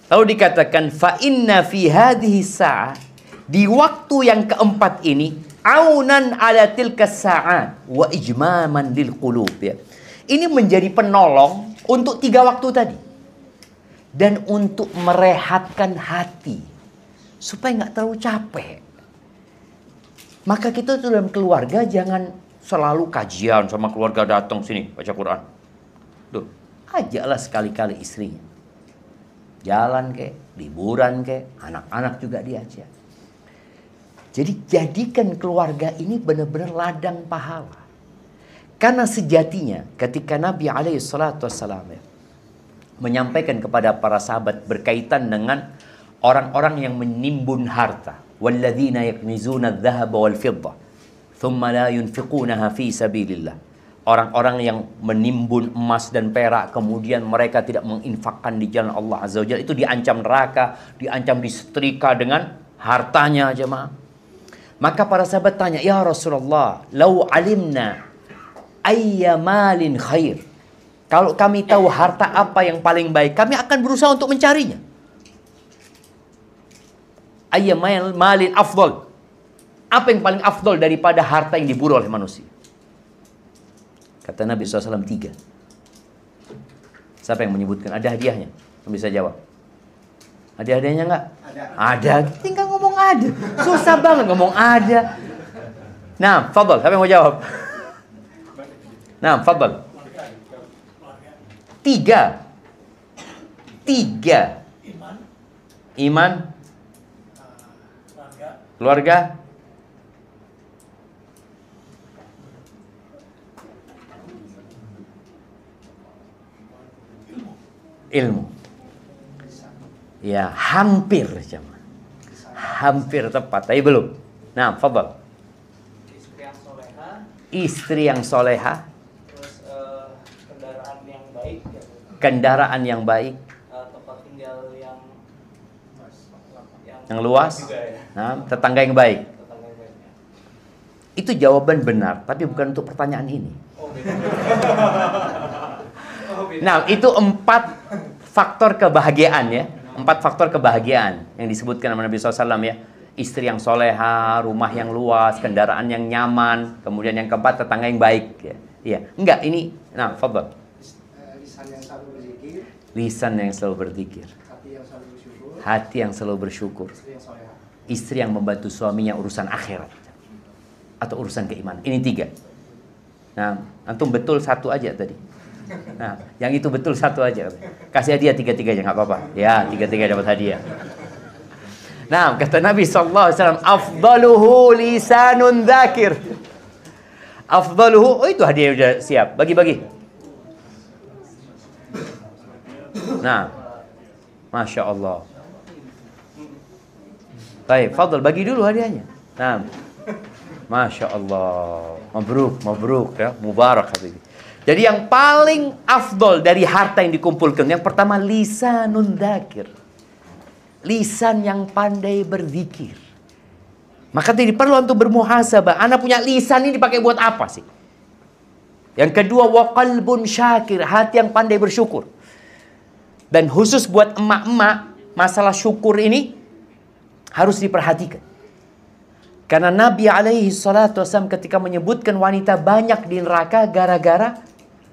S1: Lalu dikatakan fa inna fi hadhihi sa'ah, di waktu yang keempat ini aunan ala tilka sa'at wa ijmaman lil qulub ya. Ini menjadi penolong untuk 3 waktu tadi. Dan untuk merehatkan hati. Supaya nggak terlalu capek. Maka kita tuh dalam keluarga jangan selalu kajian sama keluarga datang sini baca Quran. Tuh, ajaklah sekali-kali istrinya. Jalan kek, liburan kek, anak-anak juga diajak. Jadi jadikan keluarga ini benar-benar ladang pahala. Karena sejatinya ketika Nabi SAW menyampaikan kepada para sahabat berkaitan dengan orang-orang yang menimbun harta. Walladzina yaknizuna adh-dhahaba wal fiddah thumma la yunfiqunaha fi sabilillah. Orang-orang yang menimbun emas dan perak kemudian mereka tidak menginfakkan di jalan Allah Azza wa Jalla, itu diancam neraka, diancam disetrika dengan hartanya jemaah. Maka para sahabat tanya, "Ya Rasulullah, lau alimna ayya malin khair." Kalau kami tahu harta apa yang paling baik, kami akan berusaha untuk mencarinya. Ayya malin afdal. Apa yang paling afdal daripada harta yang diburu oleh manusia? Kata Nabi SAW 3. Siapa yang menyebutkan? Ada hadiahnya? Yang bisa jawab. Ada hadiahnya enggak? Ada. Tinggal ngomong ada. Susah banget ngomong ada. Nah, fadhal. Siapa yang mau jawab? Nah, fadhal. 3. Iman. Keluarga. Ilmu. Ya, hampir jemaah. Hampir tepat, tapi belum. Nah, fadhal. Istri yang soleha.
S3: Terus kendaraan yang baik.
S1: Kendaraan yang baik.
S3: Tempat tinggal
S1: yang luas.
S3: Juga, ya.
S1: Nah, tetangga yang baik.
S3: Tetangga yang baik, ya.
S1: Itu jawaban benar, tapi bukan untuk pertanyaan ini.
S3: Oh, beda.
S1: Nah, itu 4 faktor kebahagiaan ya. 4 faktor kebahagiaan yang disebutkan oleh Nabi SAW ya. Istri yang soleha, rumah yang luas, kendaraan yang nyaman, kemudian yang keempat tetangga yang baik ya. Iya, enggak ini. Nah, fadhal.
S4: Lisan yang selalu berzikir.
S1: Lisan yang selalu berzikir.
S4: Hati yang selalu bersyukur.
S1: Hati yang selalu bersyukur.
S4: Istri yang soleha.
S1: Istri yang membantu suaminya urusan akhirat atau urusan keimanan. Ini 3. Nah, antum betul 1 aja tadi. Nah, yang itu betul 1 aja. Kasih hadiah 3-3 aja nggak apa-apa. Ya, 3-3 dapat hadiah. Nah, kata Nabi SAW, afdaluhu lisanun dzakir. Afdaluhu, oh itu hadiah udah siap. Bagi-bagi. Nah, Masya Allah. Baik, fadl, bagi dulu hadiahnya. Nah, Masya Allah. Mabruk ya, mubarak habibi. Jadi yang paling afdol dari harta yang dikumpulkan, yang pertama lisanun dzakir. Lisan yang pandai berzikir. Maka tadi perlu untuk bermuhasabah. Anda punya lisan ini dipakai buat apa sih? Yang kedua, wa qalbun syakir, hati yang pandai bersyukur. Dan khusus buat emak-emak, masalah syukur ini harus diperhatikan. Karena Nabi alaihi salatu wasallam ketika menyebutkan wanita banyak di neraka gara-gara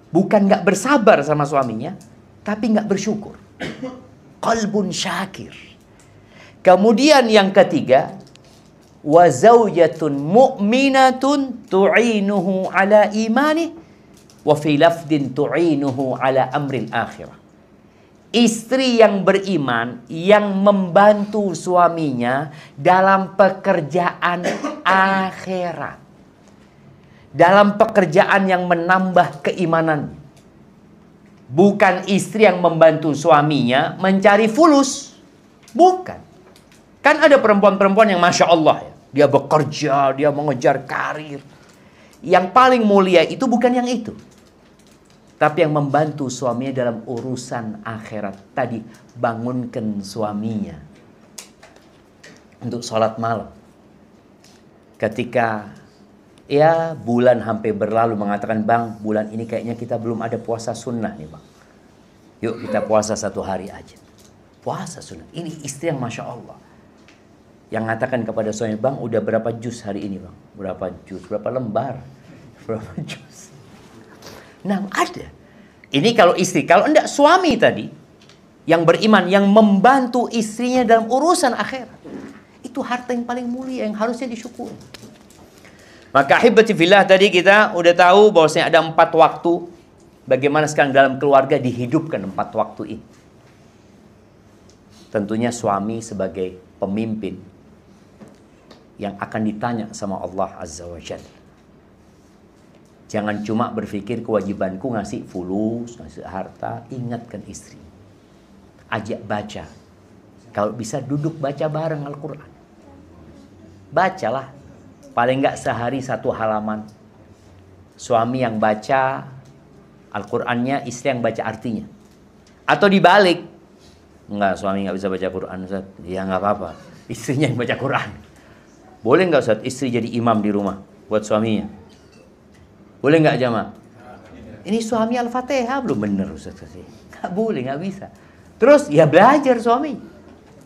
S1: bukan nggak bersabar sama suaminya, tapi nggak bersyukur. Qalbun syakir. Kemudian yang ketiga, wa zaujatun mu'minatun tu'inuhu ala imani wa fi lafdin tu'inuhu ala amril akhirah. Istri yang beriman yang membantu suaminya dalam pekerjaan akhirat. Dalam pekerjaan yang menambah keimanan. Bukan istri yang membantu suaminya mencari fulus. Bukan. Kan ada perempuan-perempuan yang Masya Allah ya. Dia bekerja, dia mengejar karir. Yang paling mulia itu bukan yang itu. Tapi yang membantu suaminya dalam urusan akhirat. Tadi bangunkan suaminya untuk sholat malam. Ketika ya bulan hampir berlalu mengatakan, bang bulan ini kayaknya kita belum ada puasa sunnah nih bang. Yuk kita puasa 1 hari aja. Puasa sunnah. Ini istri yang Masya Allah. Yang mengatakan kepada suami, bang udah berapa juz hari ini bang? Berapa juz? Berapa lembar? Berapa juz? Nah ada. Ini kalau istri. Kalau enggak suami tadi. Yang beriman. Yang membantu istrinya dalam urusan akhirat. Itu harta yang paling mulia. Yang harusnya disyukuri. Maka ahibati fillah tadi kita udah tahu bahwasanya ada 4 waktu. Bagaimana sekarang dalam keluarga dihidupkan 4 waktu ini. Tentunya suami sebagai pemimpin. Yang akan ditanya sama Allah Azza wa Jalla. Jangan cuma berpikir kewajibanku ngasih fulus, ngasih harta. Ingatkan istri. Ajak baca. Kalau bisa duduk baca bareng Al-Quran. Bacalah. Paling enggak sehari 1 halaman. Suami yang baca Al-Qurannya, istri yang baca artinya. Atau dibalik. Enggak, suami enggak bisa baca Quran, Ustaz. Ya enggak apa-apa. Istrinya yang baca Quran. Boleh enggak Ustaz istri jadi imam di rumah buat suaminya? Boleh enggak jamaah? Ini suami Al-Fatihah belum bener Ustaz. Enggak boleh, enggak bisa. Terus ya belajar suami.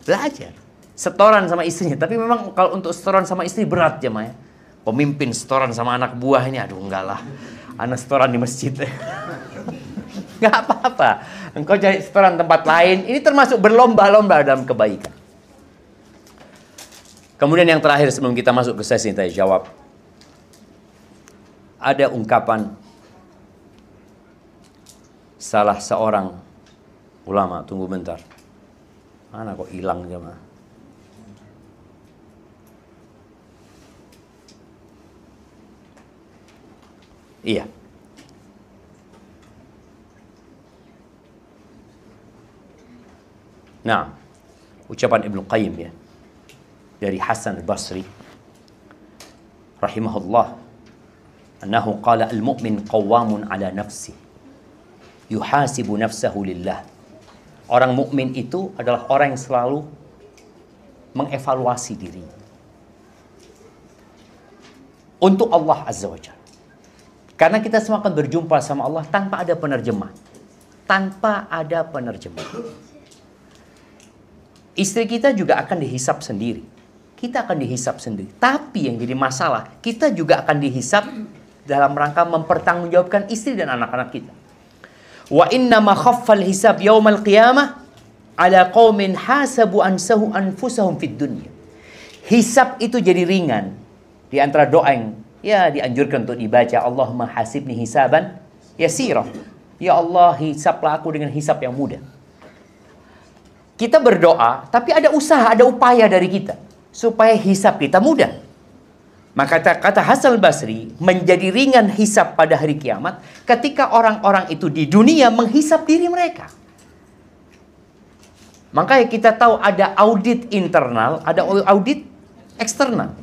S1: Belajar. Setoran sama istrinya. Tapi memang kalau untuk setoran sama istri berat jamaah ya. Pemimpin setoran sama anak buah ini, aduh enggak lah. Anak setoran di masjid. Enggak apa-apa. Engkau cari setoran tempat lain. Ini termasuk berlomba-lomba dalam kebaikan. Kemudian yang terakhir sebelum kita masuk ke sesi tanya jawab, ada ungkapan salah seorang ulama. Tunggu bentar, mana kok hilang jemaah? Iya. Nah, ucapan Ibnu Qayyim ya, dari Hasan al-Basri rahimahullah, annahu qala al-mu'min qawwamun ala nafsi yuhasibu nafsahu lillah. Orang mukmin itu adalah orang yang selalu mengevaluasi dirinya untuk Allah Azza wa Jalla. Karena kita semua akan berjumpa sama Allah tanpa ada penerjemah. Tanpa ada penerjemah. Istri kita juga akan dihisap sendiri. Kita akan dihisap sendiri. Tapi yang jadi masalah, kita juga akan dihisap dalam rangka mempertanggungjawabkan istri dan anak-anak kita. Wa inna ma khaffal hisab yaumal qiyamah ala qaumin hasabu anfusahum fid dunya. Hisab itu jadi ringan. Di antara doa yang dianjurkan untuk dibaca, Allahumma hasibni hisaban yasira. Ya Allah, hisaplah aku dengan hisap yang mudah. Kita berdoa, tapi ada usaha, ada upaya dari kita supaya hisap kita mudah. Maka kata Hasan al-Basri, menjadi ringan hisap pada hari kiamat ketika orang-orang itu di dunia menghisap diri mereka. Makanya kita tahu ada audit internal, ada audit eksternal.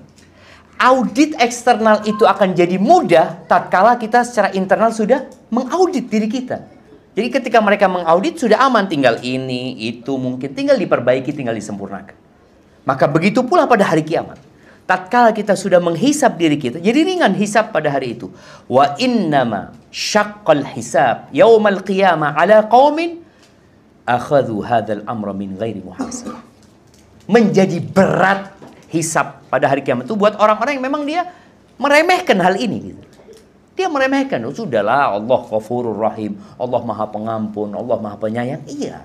S1: Audit eksternal itu akan jadi mudah tatkala kita secara internal sudah mengaudit diri kita. Jadi ketika mereka mengaudit sudah aman, tinggal ini, itu mungkin tinggal diperbaiki, tinggal disempurnakan. Maka begitu pula pada hari kiamat. Tatkala kita sudah menghisap diri kita, jadi ringan hisap pada hari itu. Wa innama syaqqal hisab yaumal qiyamah ala qaumin akhadhu hadzal amra min ghairi muhasabah. Menjadi berat hisap pada hari kiamat itu buat orang-orang yang memang dia meremehkan hal ini gitu. Dia meremehkan, oh, sudahlah, Allah Ghafurur Rahim, Allah Maha Pengampun, Allah Maha Penyayang. Iya,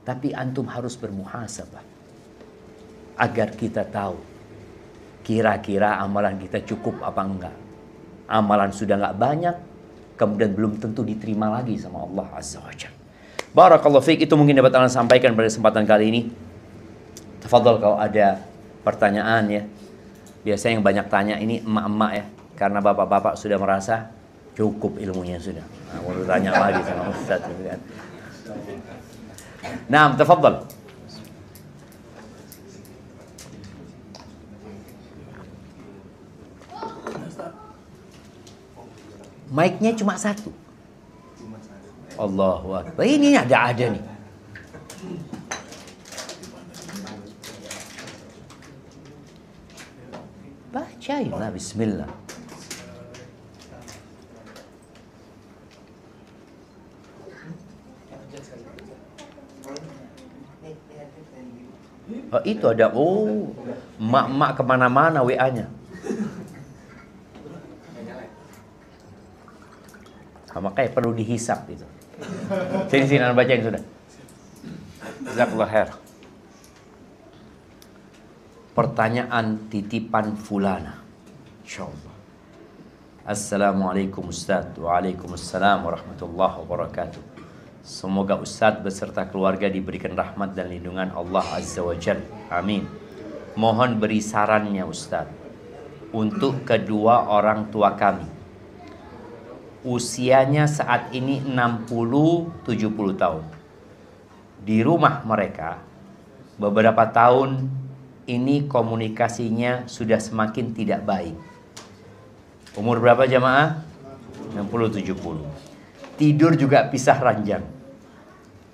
S1: tapi antum harus bermuhasabah agar kita tahu kira-kira amalan kita cukup apa enggak. Amalan sudah enggak banyak, kemudian belum tentu diterima lagi sama Allah Azza wa Jalla. Barakallahu fiik, itu mungkin dapat Anda sampaikan pada kesempatan kali ini. Tafadhol kalau ada pertanyaan ya. Biasanya yang banyak tanya ini emak-emak ya, karena bapak-bapak sudah merasa cukup ilmunya sudah. Nah, mau tanya lagi sama Ustaz kan. Naam, tafadhol. Mic-nya cuma satu. Allahu Akbar. Ini ada nih. Bacainlah bismillah. Oh, itu ada. Oh, mak-mak kemana-mana WA-nya. Makanya perlu dihisap itu. Sini Anda bacain sudah. Jazakallah khair. Pertanyaan titipan fulana. Insyaallah. Assalamualaikum Ustaz. Waalaikumsalam warahmatullahi wabarakatuh. Semoga Ustaz beserta keluarga diberikan rahmat dan lindungan Allah Azza wa Jalla. Amin. Mohon beri sarannya Ustaz untuk kedua orang tua kami. Usianya saat ini 60-70 tahun. Di rumah mereka beberapa tahun ini komunikasinya sudah semakin tidak baik. Umur berapa jamaah? 60-70. Tidur juga pisah ranjang.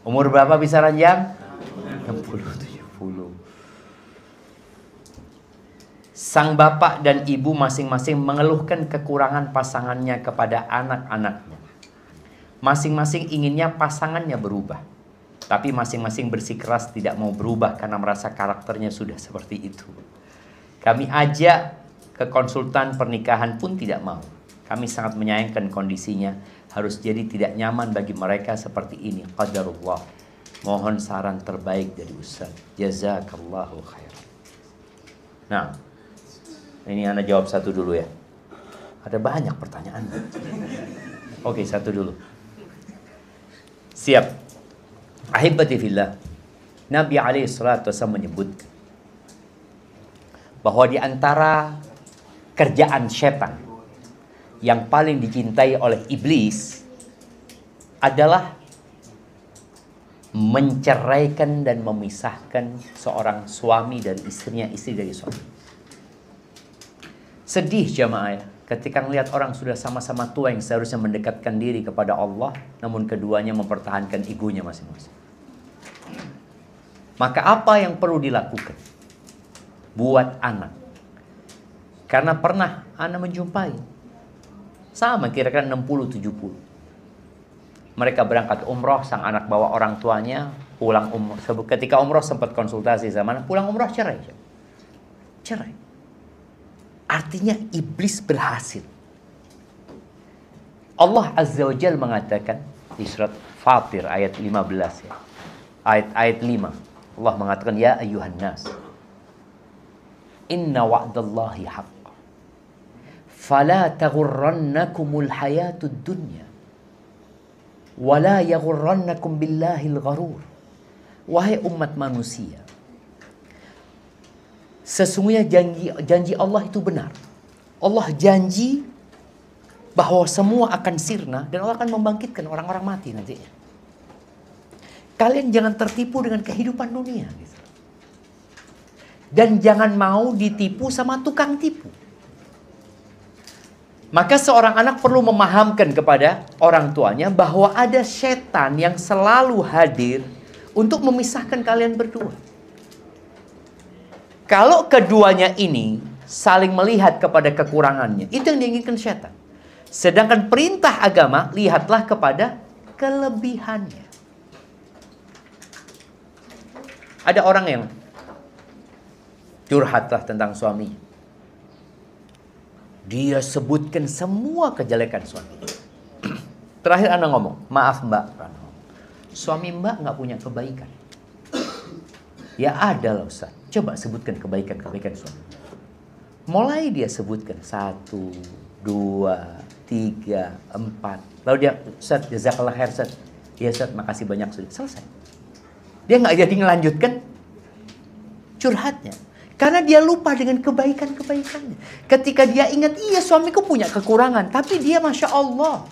S1: Umur berapa pisah ranjang? 60-70. Sang bapak dan ibu masing-masing mengeluhkan kekurangan pasangannya kepada anak-anaknya. Masing-masing inginnya pasangannya berubah. Tapi masing-masing bersikeras tidak mau berubah karena merasa karakternya sudah seperti itu. Kami ajak ke konsultan pernikahan pun tidak mau. Kami sangat menyayangkan kondisinya. Harus jadi tidak nyaman bagi mereka seperti ini. Qadarullah. Mohon saran terbaik dari Ustaz. Jazakallahu khairan. Nah, ini Anda jawab satu dulu ya. Ada banyak pertanyaan. Oke, satu dulu. Siap. Ahibati fillah. Nabi SAW menyebut bahwa di antara kerjaan setan yang paling dicintai oleh iblis adalah menceraikan dan memisahkan seorang suami dan istrinya, istri dari suami. Sedih jamaah ya, ketika melihat orang sudah sama-sama tua yang seharusnya mendekatkan diri kepada Allah, namun keduanya mempertahankan egonya masing-masing. Maka apa yang perlu dilakukan buat anak? Karena pernah anak menjumpai sama kira-kira 60-70. Mereka berangkat umroh, sang anak bawa orang tuanya, pulang umroh. Ketika umroh sempat konsultasi sama anak, pulang umroh cerai. Cerai. Artinya iblis berhasil. Allah Azza wa Jalla mengatakan di surat Fatir ayat 15 ya. Ayat 5. Allah mengatakan, ya ayyuhan nas, inna wa'dallahi haqq, fala taghurrannakumul hayatud dunya, wala yaghurrannakum billahil gharur. Wahai umat manusia, sesungguhnya janji Allah itu benar. Allah janji bahwa semua akan sirna dan Allah akan membangkitkan orang-orang mati nantinya. Kalian jangan tertipu dengan kehidupan dunia. Dan jangan mau ditipu sama tukang tipu. Maka seorang anak perlu memahamkan kepada orang tuanya bahwa ada setan yang selalu hadir untuk memisahkan kalian berdua. Kalau keduanya ini saling melihat kepada kekurangannya, itu yang diinginkan setan. Sedangkan perintah agama, lihatlah kepada kelebihannya. Ada orang yang curhatlah tentang suaminya. Dia sebutkan semua kejelekan suaminya. Terakhir Anda ngomong, maaf mbak, suami mbak nggak punya kebaikan. Ya ada lah Ustaz. Coba sebutkan kebaikan-kebaikan suami. Mulai dia sebutkan 1, 2, 3, 4. Lalu dia, Ustaz, jazakallah khair Ustaz. Ya Ustaz, makasih banyak sudah. Selesai. Dia nggak jadi ngelanjutkan curhatnya. Karena dia lupa dengan kebaikan-kebaikannya. Ketika dia ingat, iya suamiku punya kekurangan. Tapi dia Masya Allah.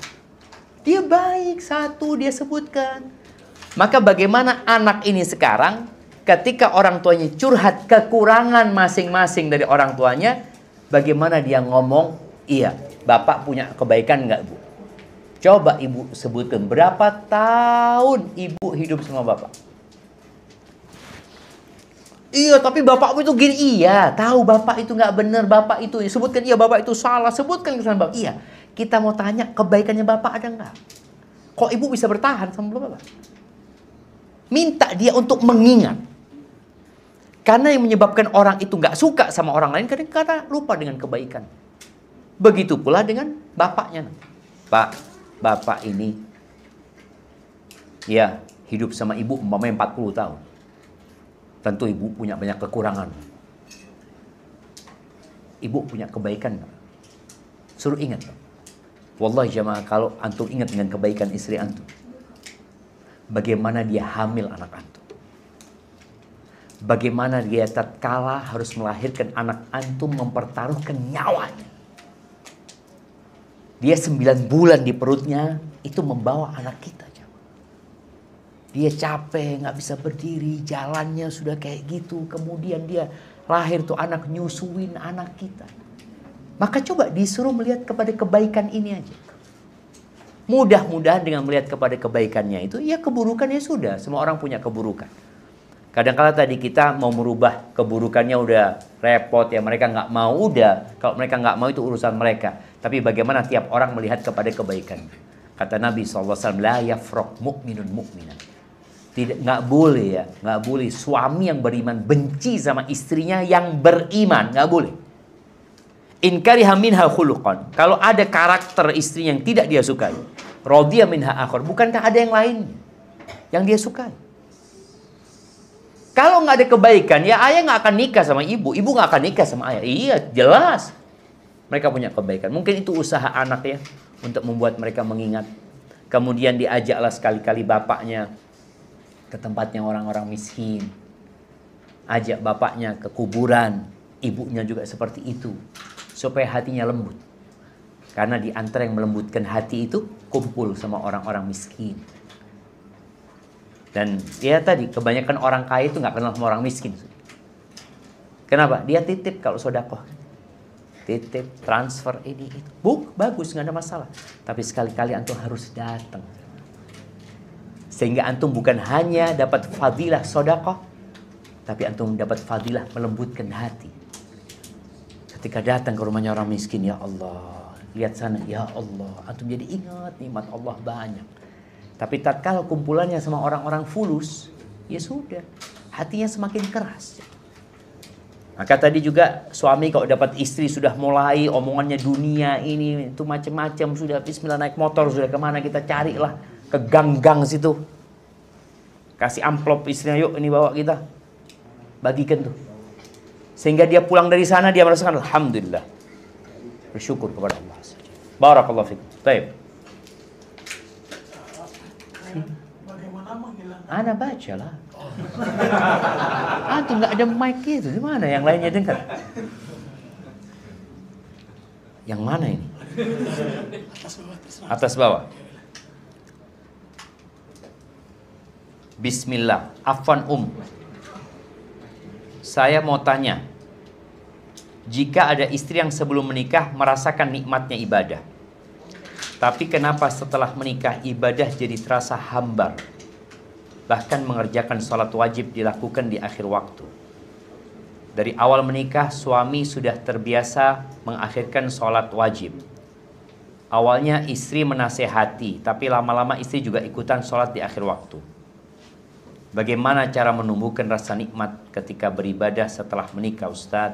S1: Dia baik, satu dia sebutkan. Maka bagaimana anak ini sekarang, ketika orang tuanya curhat kekurangan masing-masing dari orang tuanya, bagaimana dia ngomong, iya bapak punya kebaikan nggak bu? Coba ibu sebutkan berapa tahun ibu hidup sama bapak? Iya, tapi bapak itu gini. Iya, tahu bapak itu nggak benar, bapak itu sebutkan iya bapak itu salah, sebutkan kesalahan bapak. Iya, kita mau tanya kebaikannya bapak ada nggak? Kok ibu bisa bertahan sama bapak? Minta dia untuk mengingat. Karena yang menyebabkan orang itu nggak suka sama orang lain karena lupa dengan kebaikan. Begitu pula dengan bapaknya. Pak, bapak ini ya hidup sama ibu umpamanya 40 tahun. Tentu ibu punya banyak kekurangan. Ibu punya kebaikan. Suruh ingat. Wallahi jamaah, kalau antum ingat dengan kebaikan istri antum, bagaimana dia hamil anak antum, bagaimana dia tatkala harus melahirkan anak antum mempertaruhkan nyawanya. Dia 9 bulan di perutnya itu membawa anak kita. Dia capek, nggak bisa berdiri, jalannya sudah kayak gitu. Kemudian dia lahir tuh anak nyusuin anak kita. Maka coba disuruh melihat kepada kebaikan ini aja. Mudah-mudahan dengan melihat kepada kebaikannya itu, ya keburukannya sudah. Semua orang punya keburukan. Kadang-kala tadi kita mau merubah keburukannya udah repot ya. Mereka nggak mau, udah. Kalau mereka nggak mau itu urusan mereka. Tapi bagaimana tiap orang melihat kepada kebaikan. Kata Nabi SAW, la yafraq mu'minun mu'minan. Nggak boleh ya, nggak boleh suami yang beriman benci sama istrinya yang beriman, nggak boleh. In kariha minha khuluqan, kalau ada karakter istri yang tidak dia sukai, radiya minha akhar, bukankah ada yang lain yang dia sukai? Kalau nggak ada kebaikan, ya ayah nggak akan nikah sama ibu nggak akan nikah sama ayah. Iya, jelas. Mereka punya kebaikan. Mungkin itu usaha anak ya, untuk membuat mereka mengingat. Kemudian diajaklah sekali-kali bapaknya ke tempatnya orang-orang miskin. Ajak bapaknya ke kuburan. Ibunya juga seperti itu. Supaya hatinya lembut. Karena di antara yang melembutkan hati itu, kumpul sama orang-orang miskin. Dan ya tadi, kebanyakan orang kaya itu nggak kenal sama orang miskin. Kenapa? Dia titip kalau sedekah. Titip, transfer, ini, itu. Bagus, nggak ada masalah. Tapi sekali-kali antum harus datang. Sehingga antum bukan hanya dapat fadilah sedekah, tapi antum dapat fadilah melembutkan hati. Ketika datang ke rumahnya orang miskin, ya Allah, lihat sana, ya Allah, antum jadi ingat nikmat Allah banyak. Tapi tatkala kumpulannya sama orang-orang fulus, ya sudah, hatinya semakin keras. Maka tadi juga suami kalau dapat istri sudah mulai omongannya dunia ini itu macam-macam, sudah bismillah naik motor, sudah kemana kita carilah ke gang-gang situ. Kasih amplop istrinya, yuk ini bawa kita. Bagikan tuh. Sehingga dia pulang dari sana dia merasakan alhamdulillah. Bersyukur kepada Allah saja. Barakallahu fikum. Baik.
S5: Bagaimana menghilangkan?
S1: Ana baca lah. Antum nggak ada mic itu, di mana yang lainnya dengar? Yang mana ini? Atas bawah. Bismillah. Afwan saya mau tanya. Jika ada istri yang sebelum menikah merasakan nikmatnya ibadah, tapi kenapa setelah menikah ibadah jadi terasa hambar? Bahkan mengerjakan sholat wajib dilakukan di akhir waktu. Dari awal menikah, suami sudah terbiasa mengakhirkan sholat wajib. Awalnya istri menasehati, tapi lama-lama istri juga ikutan sholat di akhir waktu. Bagaimana cara menumbuhkan rasa nikmat ketika beribadah setelah menikah, Ustaz?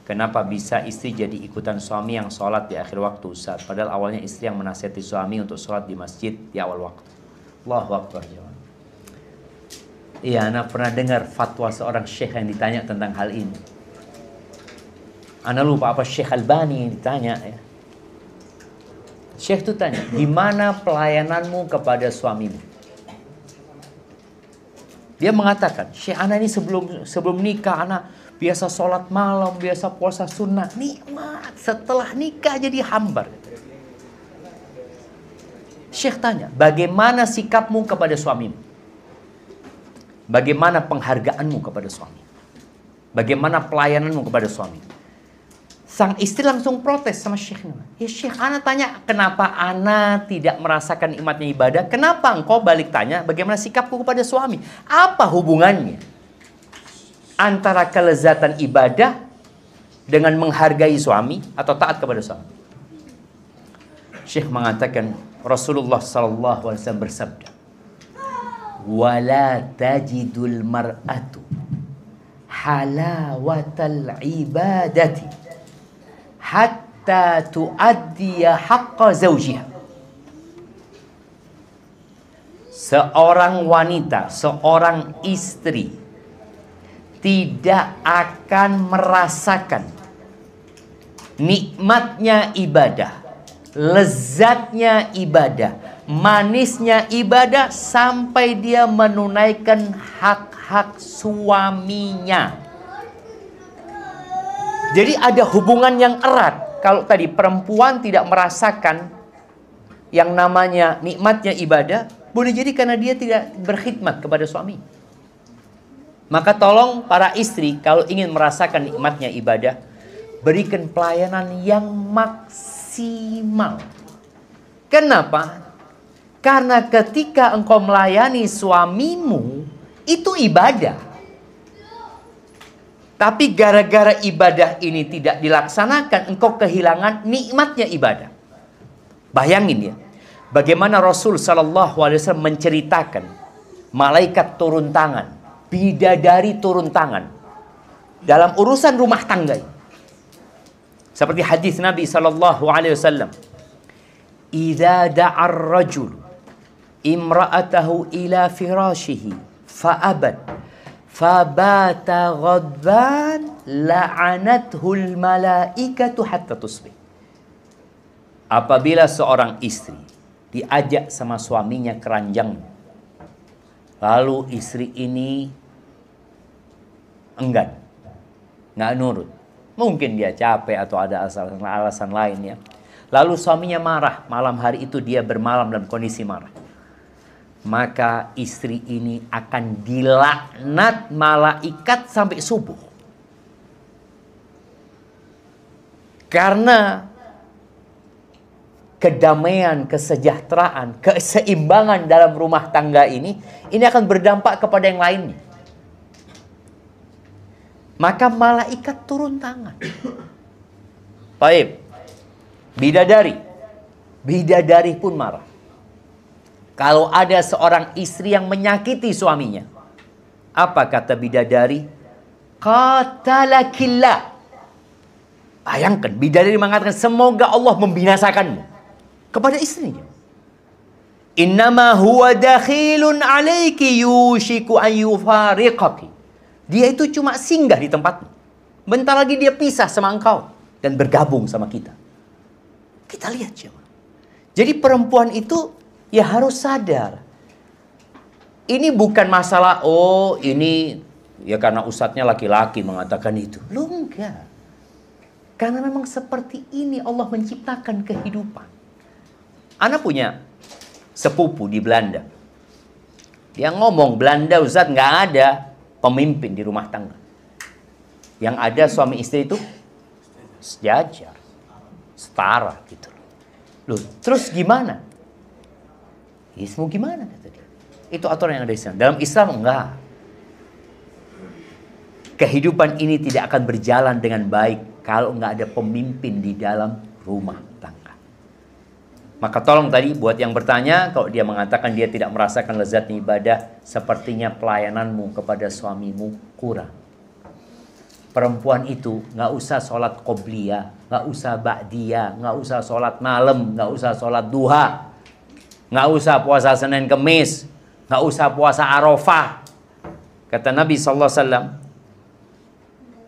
S1: Kenapa bisa istri jadi ikutan suami yang sholat di akhir waktu, Ustaz? Padahal awalnya istri yang menasihati suami untuk sholat di masjid di awal waktu. Allahu Akbar. Iya, Ana pernah dengar fatwa seorang syekh yang ditanya tentang hal ini. Ana lupa apa Syekh Albani yang ditanya ya. Syekh itu tanya, di mana pelayananmu kepada suamimu? Dia mengatakan, Syekh, Ana ini sebelum nikah, Ana biasa sholat malam, biasa puasa sunnah, nikmat. Setelah nikah jadi hambar. Syekh tanya, bagaimana sikapmu kepada suamimu? Bagaimana penghargaanmu kepada suami? Bagaimana pelayananmu kepada suami? Sang istri langsung protes sama Syekhnya. Ya Syekh, Ana tanya, kenapa Ana tidak merasakan nikmatnya ibadah? Kenapa engkau balik tanya, bagaimana sikapku kepada suami? Apa hubungannya antara kelezatan ibadah dengan menghargai suami atau taat kepada suami? Syekh mengatakan, Rasulullah SAW bersabda, wala tajidul mar'atu halawatal ibadati hatta tuaddiya haqqa zawjiha. Seorang wanita, seorang istri tidak akan merasakan nikmatnya ibadah, lezatnya ibadah, manisnya ibadah sampai dia menunaikan hak-hak suaminya. Jadi ada hubungan yang erat. Kalau tadi perempuan tidak merasakan yang namanya nikmatnya ibadah, boleh jadi karena dia tidak berkhidmat kepada suami. Maka tolong para istri kalau ingin merasakan nikmatnya ibadah, berikan pelayanan yang maksimal. Kenapa? Karena ketika engkau melayani suamimu, itu ibadah. Tapi gara-gara ibadah ini tidak dilaksanakan, engkau kehilangan nikmatnya ibadah. Bayangin ya, bagaimana Rasul SAW menceritakan malaikat turun tangan, bidadari turun tangan dalam urusan rumah tangga. Seperti hadis Nabi SAW, "Idza da'ar rajul imra'atahu ila firashihi fa'abad Fabata ghadban la'anathul malaikatu hatta tusbih. Apabila seorang istri diajak sama suaminya ke ranjangnya, lalu istri ini enggan, nggak nurut. Mungkin dia capek atau ada alasan lain ya. Lalu suaminya marah, malam hari itu dia bermalam dalam kondisi marah. Maka istri ini akan dilaknat malaikat sampai subuh. Karena kedamaian, kesejahteraan, keseimbangan dalam rumah tangga ini akan berdampak kepada yang lainnya. Maka malaikat turun tangan. Baik. Bidadari pun marah. Kalau ada seorang istri yang menyakiti suaminya, apa kata bidadari? Qatalakillah. Bayangkan, bidadari mengatakan, semoga Allah membinasakanmu. Kepada istrinya. Innama huwa dakhilun alaiki yushiku an yufariqaki. Dia itu cuma singgah di tempatmu. Bentar lagi dia pisah sama engkau dan bergabung sama kita. Kita lihat coba. Jadi perempuan itu ya harus sadar. Ini bukan masalah, oh ini ya karena ustadznya laki-laki mengatakan itu. Loh enggak. Karena memang seperti ini Allah menciptakan kehidupan. Ana punya sepupu di Belanda. Dia ngomong, Belanda Ustadz nggak ada pemimpin di rumah tangga. Yang ada suami istri itu sejajar, setara gitu. Loh, terus gimana? Ya, mau gimana kata dia? Itu aturan yang ada di Islam. Dalam Islam enggak. Kehidupan ini tidak akan berjalan dengan baik kalau nggak ada pemimpin di dalam rumah tangga. Maka tolong tadi buat yang bertanya, kalau dia mengatakan dia tidak merasakan lezatnya ibadah, sepertinya pelayananmu kepada suamimu kurang. Perempuan itu nggak usah sholat qobliyah, nggak usah ba'diyah, nggak usah sholat malam, nggak usah sholat duha, nggak usah puasa Senin Kemis, nggak usah puasa Arafah. Kata Nabi SAW,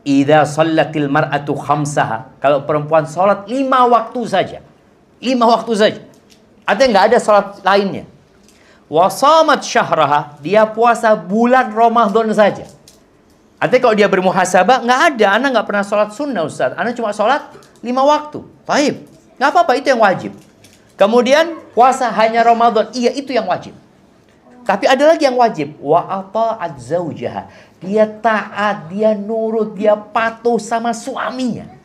S1: idza shallatil mar'atu khamsaha, kalau perempuan sholat 5 waktu saja. 5 waktu saja. Artinya nggak ada sholat lainnya. Wasamat syahraha, dia puasa bulan Ramadan saja. Artinya kalau dia bermuhasabah, nggak ada. Ana nggak pernah sholat sunnah Ustaz. Ana cuma sholat 5 waktu. Baik. Nggak apa-apa, itu yang wajib. Kemudian puasa hanya Ramadan. Iya, itu yang wajib. Tapi ada lagi yang wajib. Wa ata'at zaujaha. Dia taat, dia nurut, dia patuh sama suaminya.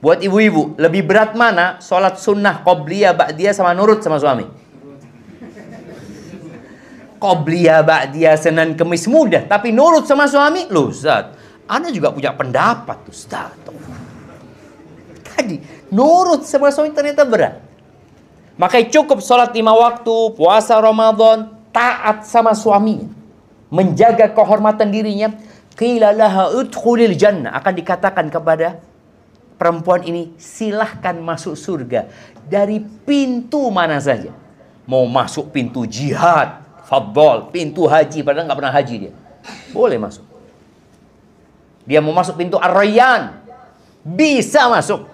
S1: Buat ibu-ibu, lebih berat mana? Sholat sunnah, qobliyah, ba'diyah sama nurut sama suami? Qobliyah, ba'diyah, Senin Kemis mudah. Tapi nurut sama suami? Loh Ustaz, Ana juga punya pendapat Ustaz. Tadi, nurut sama suami ternyata berat. Makanya cukup sholat 5 waktu, puasa Ramadan, taat sama suaminya. Menjaga kehormatan dirinya. Qila laha udkhulil jannah. Akan dikatakan kepada perempuan ini, silahkan masuk surga dari pintu mana saja. Mau masuk pintu jihad, fadol, pintu haji, padahal nggak pernah haji dia, boleh masuk. Dia mau masuk pintu Ar-Rayyan, bisa masuk.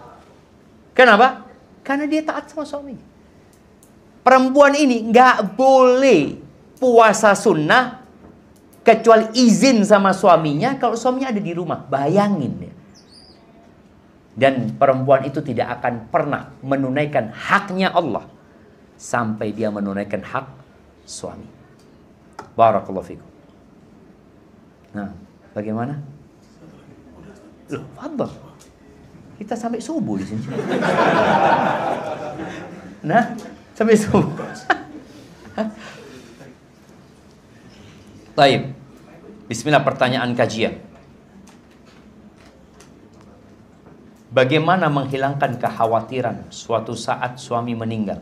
S1: Kenapa? Karena dia taat sama suaminya. Perempuan ini nggak boleh puasa sunnah kecuali izin sama suaminya kalau suaminya ada di rumah. Bayangin ya. Dan perempuan itu tidak akan pernah menunaikan haknya Allah sampai dia menunaikan hak suami. Barakallahu fikum. Nah, bagaimana? Loh, fadhal. Kita sampai subuh di sini. Nah, sampai subuh. Baik. Bismillah, pertanyaan kajian. Bagaimana menghilangkan kekhawatiran suatu saat suami meninggal?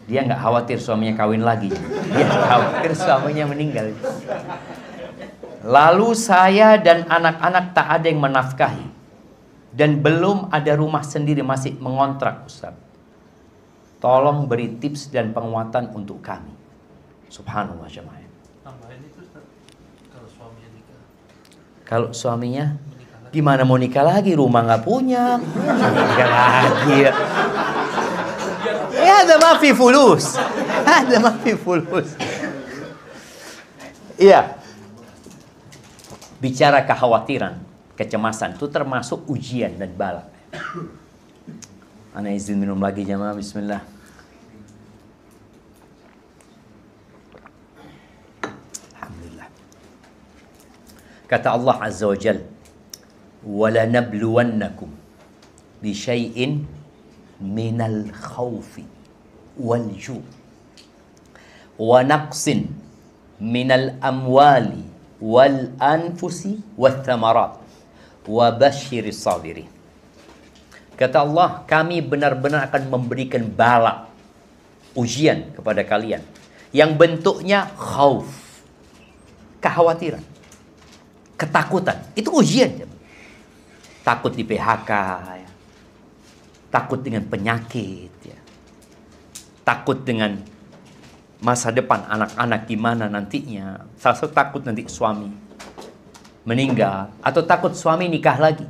S1: Dia nggak khawatir suaminya kawin lagi. Dia khawatir suaminya meninggal. Lalu saya dan anak-anak tak ada yang menafkahi. Dan belum ada rumah sendiri, masih mengontrak Ustaz. Tolong beri tips dan penguatan untuk kami. Subhanallah jemaah. Kalau suaminya, gimana mau nikah lagi? Rumah nggak punya, nikah lagi ya. Ada mafi fulus, ada mafi fulus. Iya. Bicara kekhawatiran, kecemasan itu termasuk ujian dan bala. Ana izin minum lagi jamaah, bismillah. Alhamdulillah. Kata Allah Azza wa Jalla, "Wala nabluwannakum bi syai'in minal khawfi wal ju' wa naqsin minal amwali wal anfusi wath thamarat wa basyiris sabirin." Kata Allah, kami benar-benar akan memberikan bala, ujian kepada kalian yang bentuknya khauf, kekhawatiran, ketakutan. Itu ujian. Takut di PHK, ya. Takut dengan penyakit, ya. Takut dengan masa depan anak-anak gimana nantinya. Salah satu takut nanti suami meninggal, atau takut suami nikah lagi.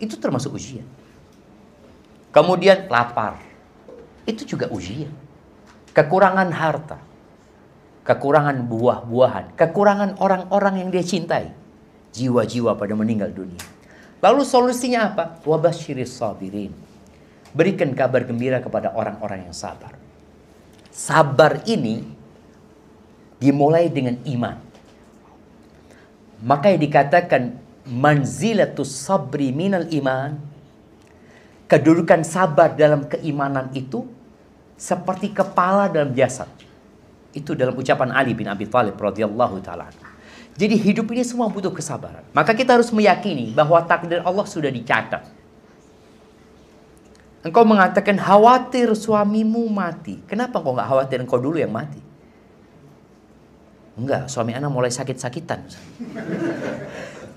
S1: Itu termasuk ujian. Kemudian lapar, itu juga ujian. Kekurangan harta, kekurangan buah-buahan, kekurangan orang-orang yang dia cintai, jiwa-jiwa pada meninggal dunia. Lalu solusinya apa? Wabasyiris sabirin. Berikan kabar gembira kepada orang-orang yang sabar. Sabar ini dimulai dengan iman. Makanya dikatakan manzilatus sabri minal iman. Kedudukan sabar dalam keimanan itu seperti kepala dalam jasad. Itu dalam ucapan Ali bin Abi Thalib radhiyallahu taala. Jadi hidup ini semua butuh kesabaran. Maka kita harus meyakini bahwa takdir Allah sudah dicatat. Engkau mengatakan khawatir suamimu mati. Kenapa engkau nggak khawatir engkau dulu yang mati? Enggak, suami anak mulai sakit-sakitan.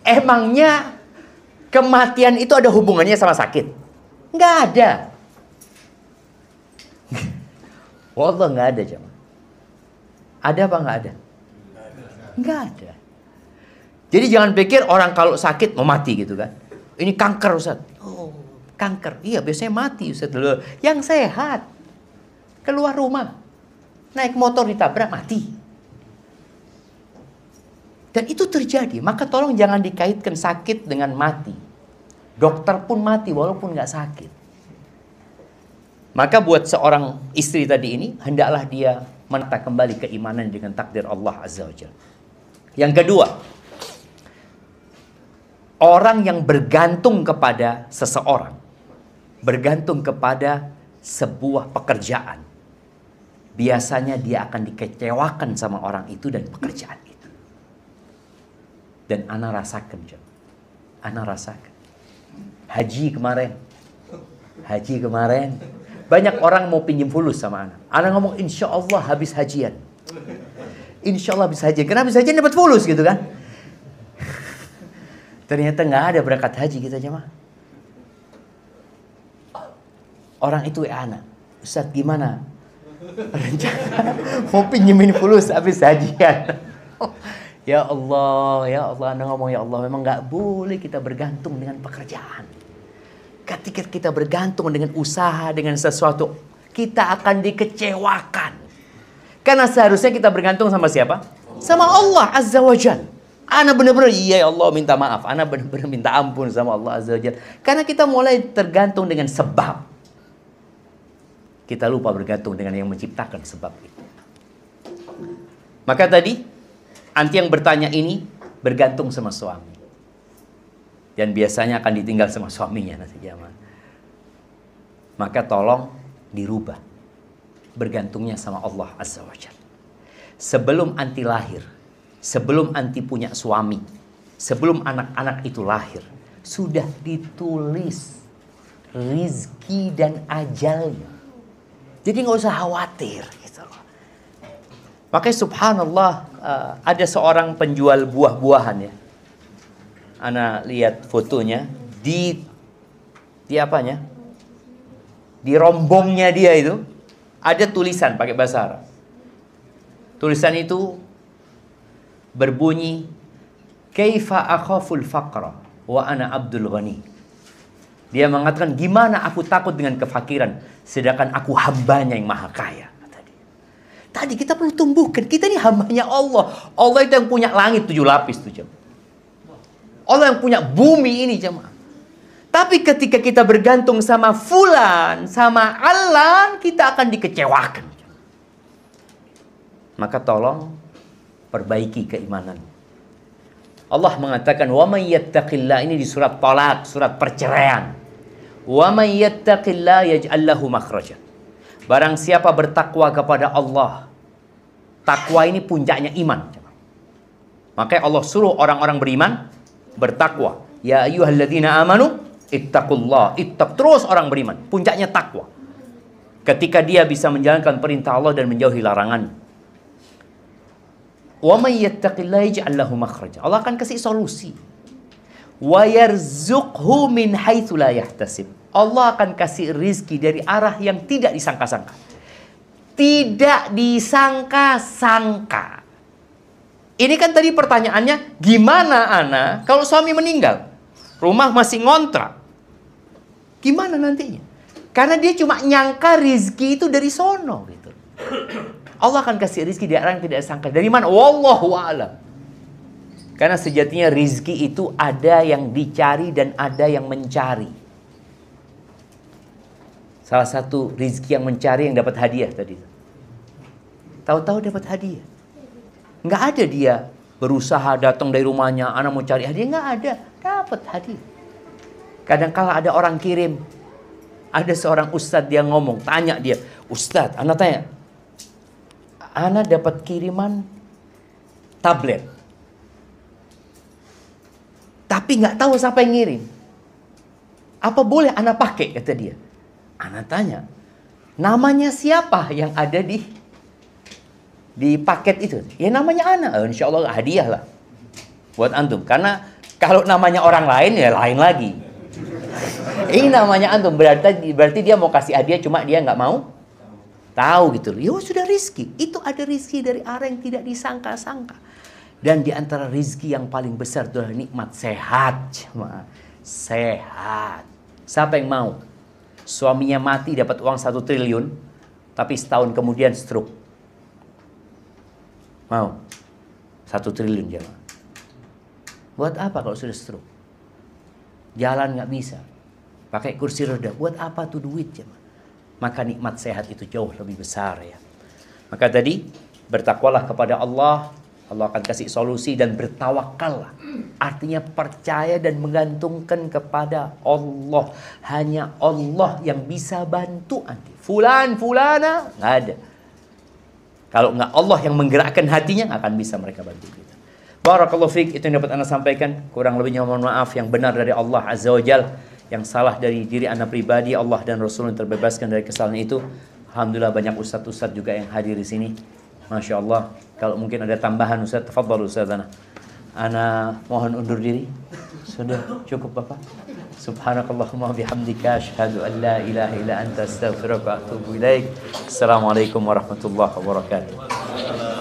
S1: Emangnya kematian itu ada hubungannya sama sakit? Nggak ada. Wallah nggak ada jemaah. Ada apa nggak ada? Nggak ada. Jadi jangan pikir orang kalau sakit mau mati gitu kan. Ini kanker Ustaz. Oh, kanker. Iya biasanya mati Ustaz dulu. Yang sehat keluar rumah, naik motor ditabrak mati. Dan itu terjadi. Maka tolong jangan dikaitkan sakit dengan mati. Dokter pun mati walaupun nggak sakit. Maka buat seorang istri tadi ini, hendaklah dia menata kembali keimanan dengan takdir Allah Azza wa Jalla. Yang kedua, orang yang bergantung kepada seseorang, bergantung kepada sebuah pekerjaan, biasanya dia akan dikecewakan sama orang itu dan pekerjaan itu. Dan ana rasakan, ana rasakan. Haji kemarin, banyak orang mau pinjam fulus sama anak. Anak ngomong insya Allah habis hajian. Insya Allah habis hajian. Karena habis hajian dapat fulus gitu kan. Ternyata nggak ada berangkat haji kita jemaah. Orang itu anak, Ustaz gimana? Rencana mau pinjemin fulus habis hajian. Ya Allah, anak ngomong ya Allah, memang nggak boleh kita bergantung dengan pekerjaan. Ketika kita bergantung dengan usaha, dengan sesuatu, kita akan dikecewakan. Karena seharusnya kita bergantung sama siapa? Sama Allah Azza wa Jalla. Ana benar-benar, iya ya Allah minta maaf. Ana benar-benar minta ampun sama Allah Azza wa Jalla. Karena kita mulai tergantung dengan sebab. Kita lupa bergantung dengan yang menciptakan sebab itu. Maka tadi, anti yang bertanya ini bergantung sama suami. Dan biasanya akan ditinggal sama suaminya nanti jamaah. Maka tolong dirubah. Bergantungnya sama Allah Azza wa Jalla. Sebelum anti lahir, sebelum anti punya suami, sebelum anak-anak itu lahir, sudah ditulis rizki dan ajalnya. Jadi nggak usah khawatir gitu loh. Makanya subhanallah, ada seorang penjual buah-buahan ya. Ana lihat fotonya di apanya? Di rombongnya dia itu ada tulisan pakai bahasa Arab. Tulisan itu berbunyi Kaifa akhaful faqra wa ana abdul ghani. Dia mengatakan, gimana aku takut dengan kefakiran sedangkan aku hambanya yang maha kaya. Tadi kita perlu tumbuhkan, kita ini hambanya Allah. Allah itu yang punya langit 7 lapis tuh jemaah. Allah yang punya bumi ini jemaah. Tapi ketika kita bergantung sama fulan, sama Allah, kita akan dikecewakan. Maka tolong perbaiki keimanan. Allah mengatakan, wa may yattaqillah, ini di surat Talaq, surat perceraian. Wa may yattaqillah yaj'al lahu makhraja. Barang siapa bertakwa kepada Allah, takwa ini puncaknya iman. Makanya Allah suruh orang-orang beriman bertakwa. Ya ayyuhalladzina amanu ittaqullah. Terus orang beriman, puncaknya takwa. Ketika dia bisa menjalankan perintah Allah dan menjauhi larangan. Wa may yattaqillah yaj'al lahu makhraja. Allah akan kasih solusi. Wa yarzuqhu min haitsu la yahtasib. Allah akan kasih rizki dari arah yang tidak disangka-sangka. Tidak disangka-sangka. Ini kan tadi pertanyaannya, gimana ana kalau suami meninggal? Rumah masih ngontrak. Gimana nantinya? Karena dia cuma nyangka rizki itu dari sono gitu. Allah akan kasih rizki dari arah yang tidak disangka. Dari mana? Wallahu a'lam. Karena sejatinya rizki itu ada yang dicari dan ada yang mencari. Salah satu rizki yang mencari yang dapat hadiah tadi. Tahu-tahu dapat hadiah. Nggak ada dia berusaha datang dari rumahnya, anak mau cari hadiah. Nggak ada. Dapat hadiah. Kadang-kala ada orang kirim. Ada seorang ustadz dia ngomong. Tanya dia. Ustadz, anak tanya. Anak dapat kiriman tablet. Tapi nggak tahu siapa yang ngirim. Apa boleh anak pakai, kata dia. Anak tanya, namanya siapa yang ada di paket itu? Ya namanya anak. Oh, insya Allah hadiah lah buat antum. Karena kalau namanya orang lain ya lain lagi. Ini namanya antum, berarti dia mau kasih hadiah cuma dia nggak mau tahu gitu. Ya sudah rizki. Itu ada rizki dari arah yang tidak disangka-sangka. Dan di antara rizki yang paling besar adalah nikmat sehat. Sehat. Siapa yang mau? Suaminya mati dapat uang 1 triliun, tapi setahun kemudian stroke. Mau? 1 triliun jemaah. Buat apa kalau sudah stroke? Jalan nggak bisa. Pakai kursi roda. Buat apa tuh duit jemaah? Maka nikmat sehat itu jauh lebih besar ya. Maka tadi bertakwalah kepada Allah. Allah akan kasih solusi dan bertawakallah. Artinya percaya dan menggantungkan kepada Allah. Hanya Allah yang bisa bantu anti. Fulana, nggak ada. Kalau nggak Allah yang menggerakkan hatinya, nggak akan bisa mereka bantu kita. Barakallahu fiik, itu yang dapat Anda sampaikan. Kurang lebihnya mohon maaf. Yang benar dari Allah Azza wa Jal. Yang salah dari diri Anda pribadi, Allah dan Rasul yang terbebaskan dari kesalahan itu. Alhamdulillah banyak ustadz-ustadz juga yang hadir di sini. Masya Allah. Kalau mungkin ada tambahan Ustaz, tafadhal Ustaz. Ana mohon undur diri. Sudah cukup Bapak. Subhanakallahumma bihamdika asyhadu an la ilaha illa anta astaghfiruka wa atubu ilaik. Assalamualaikum warahmatullahi wabarakatuh.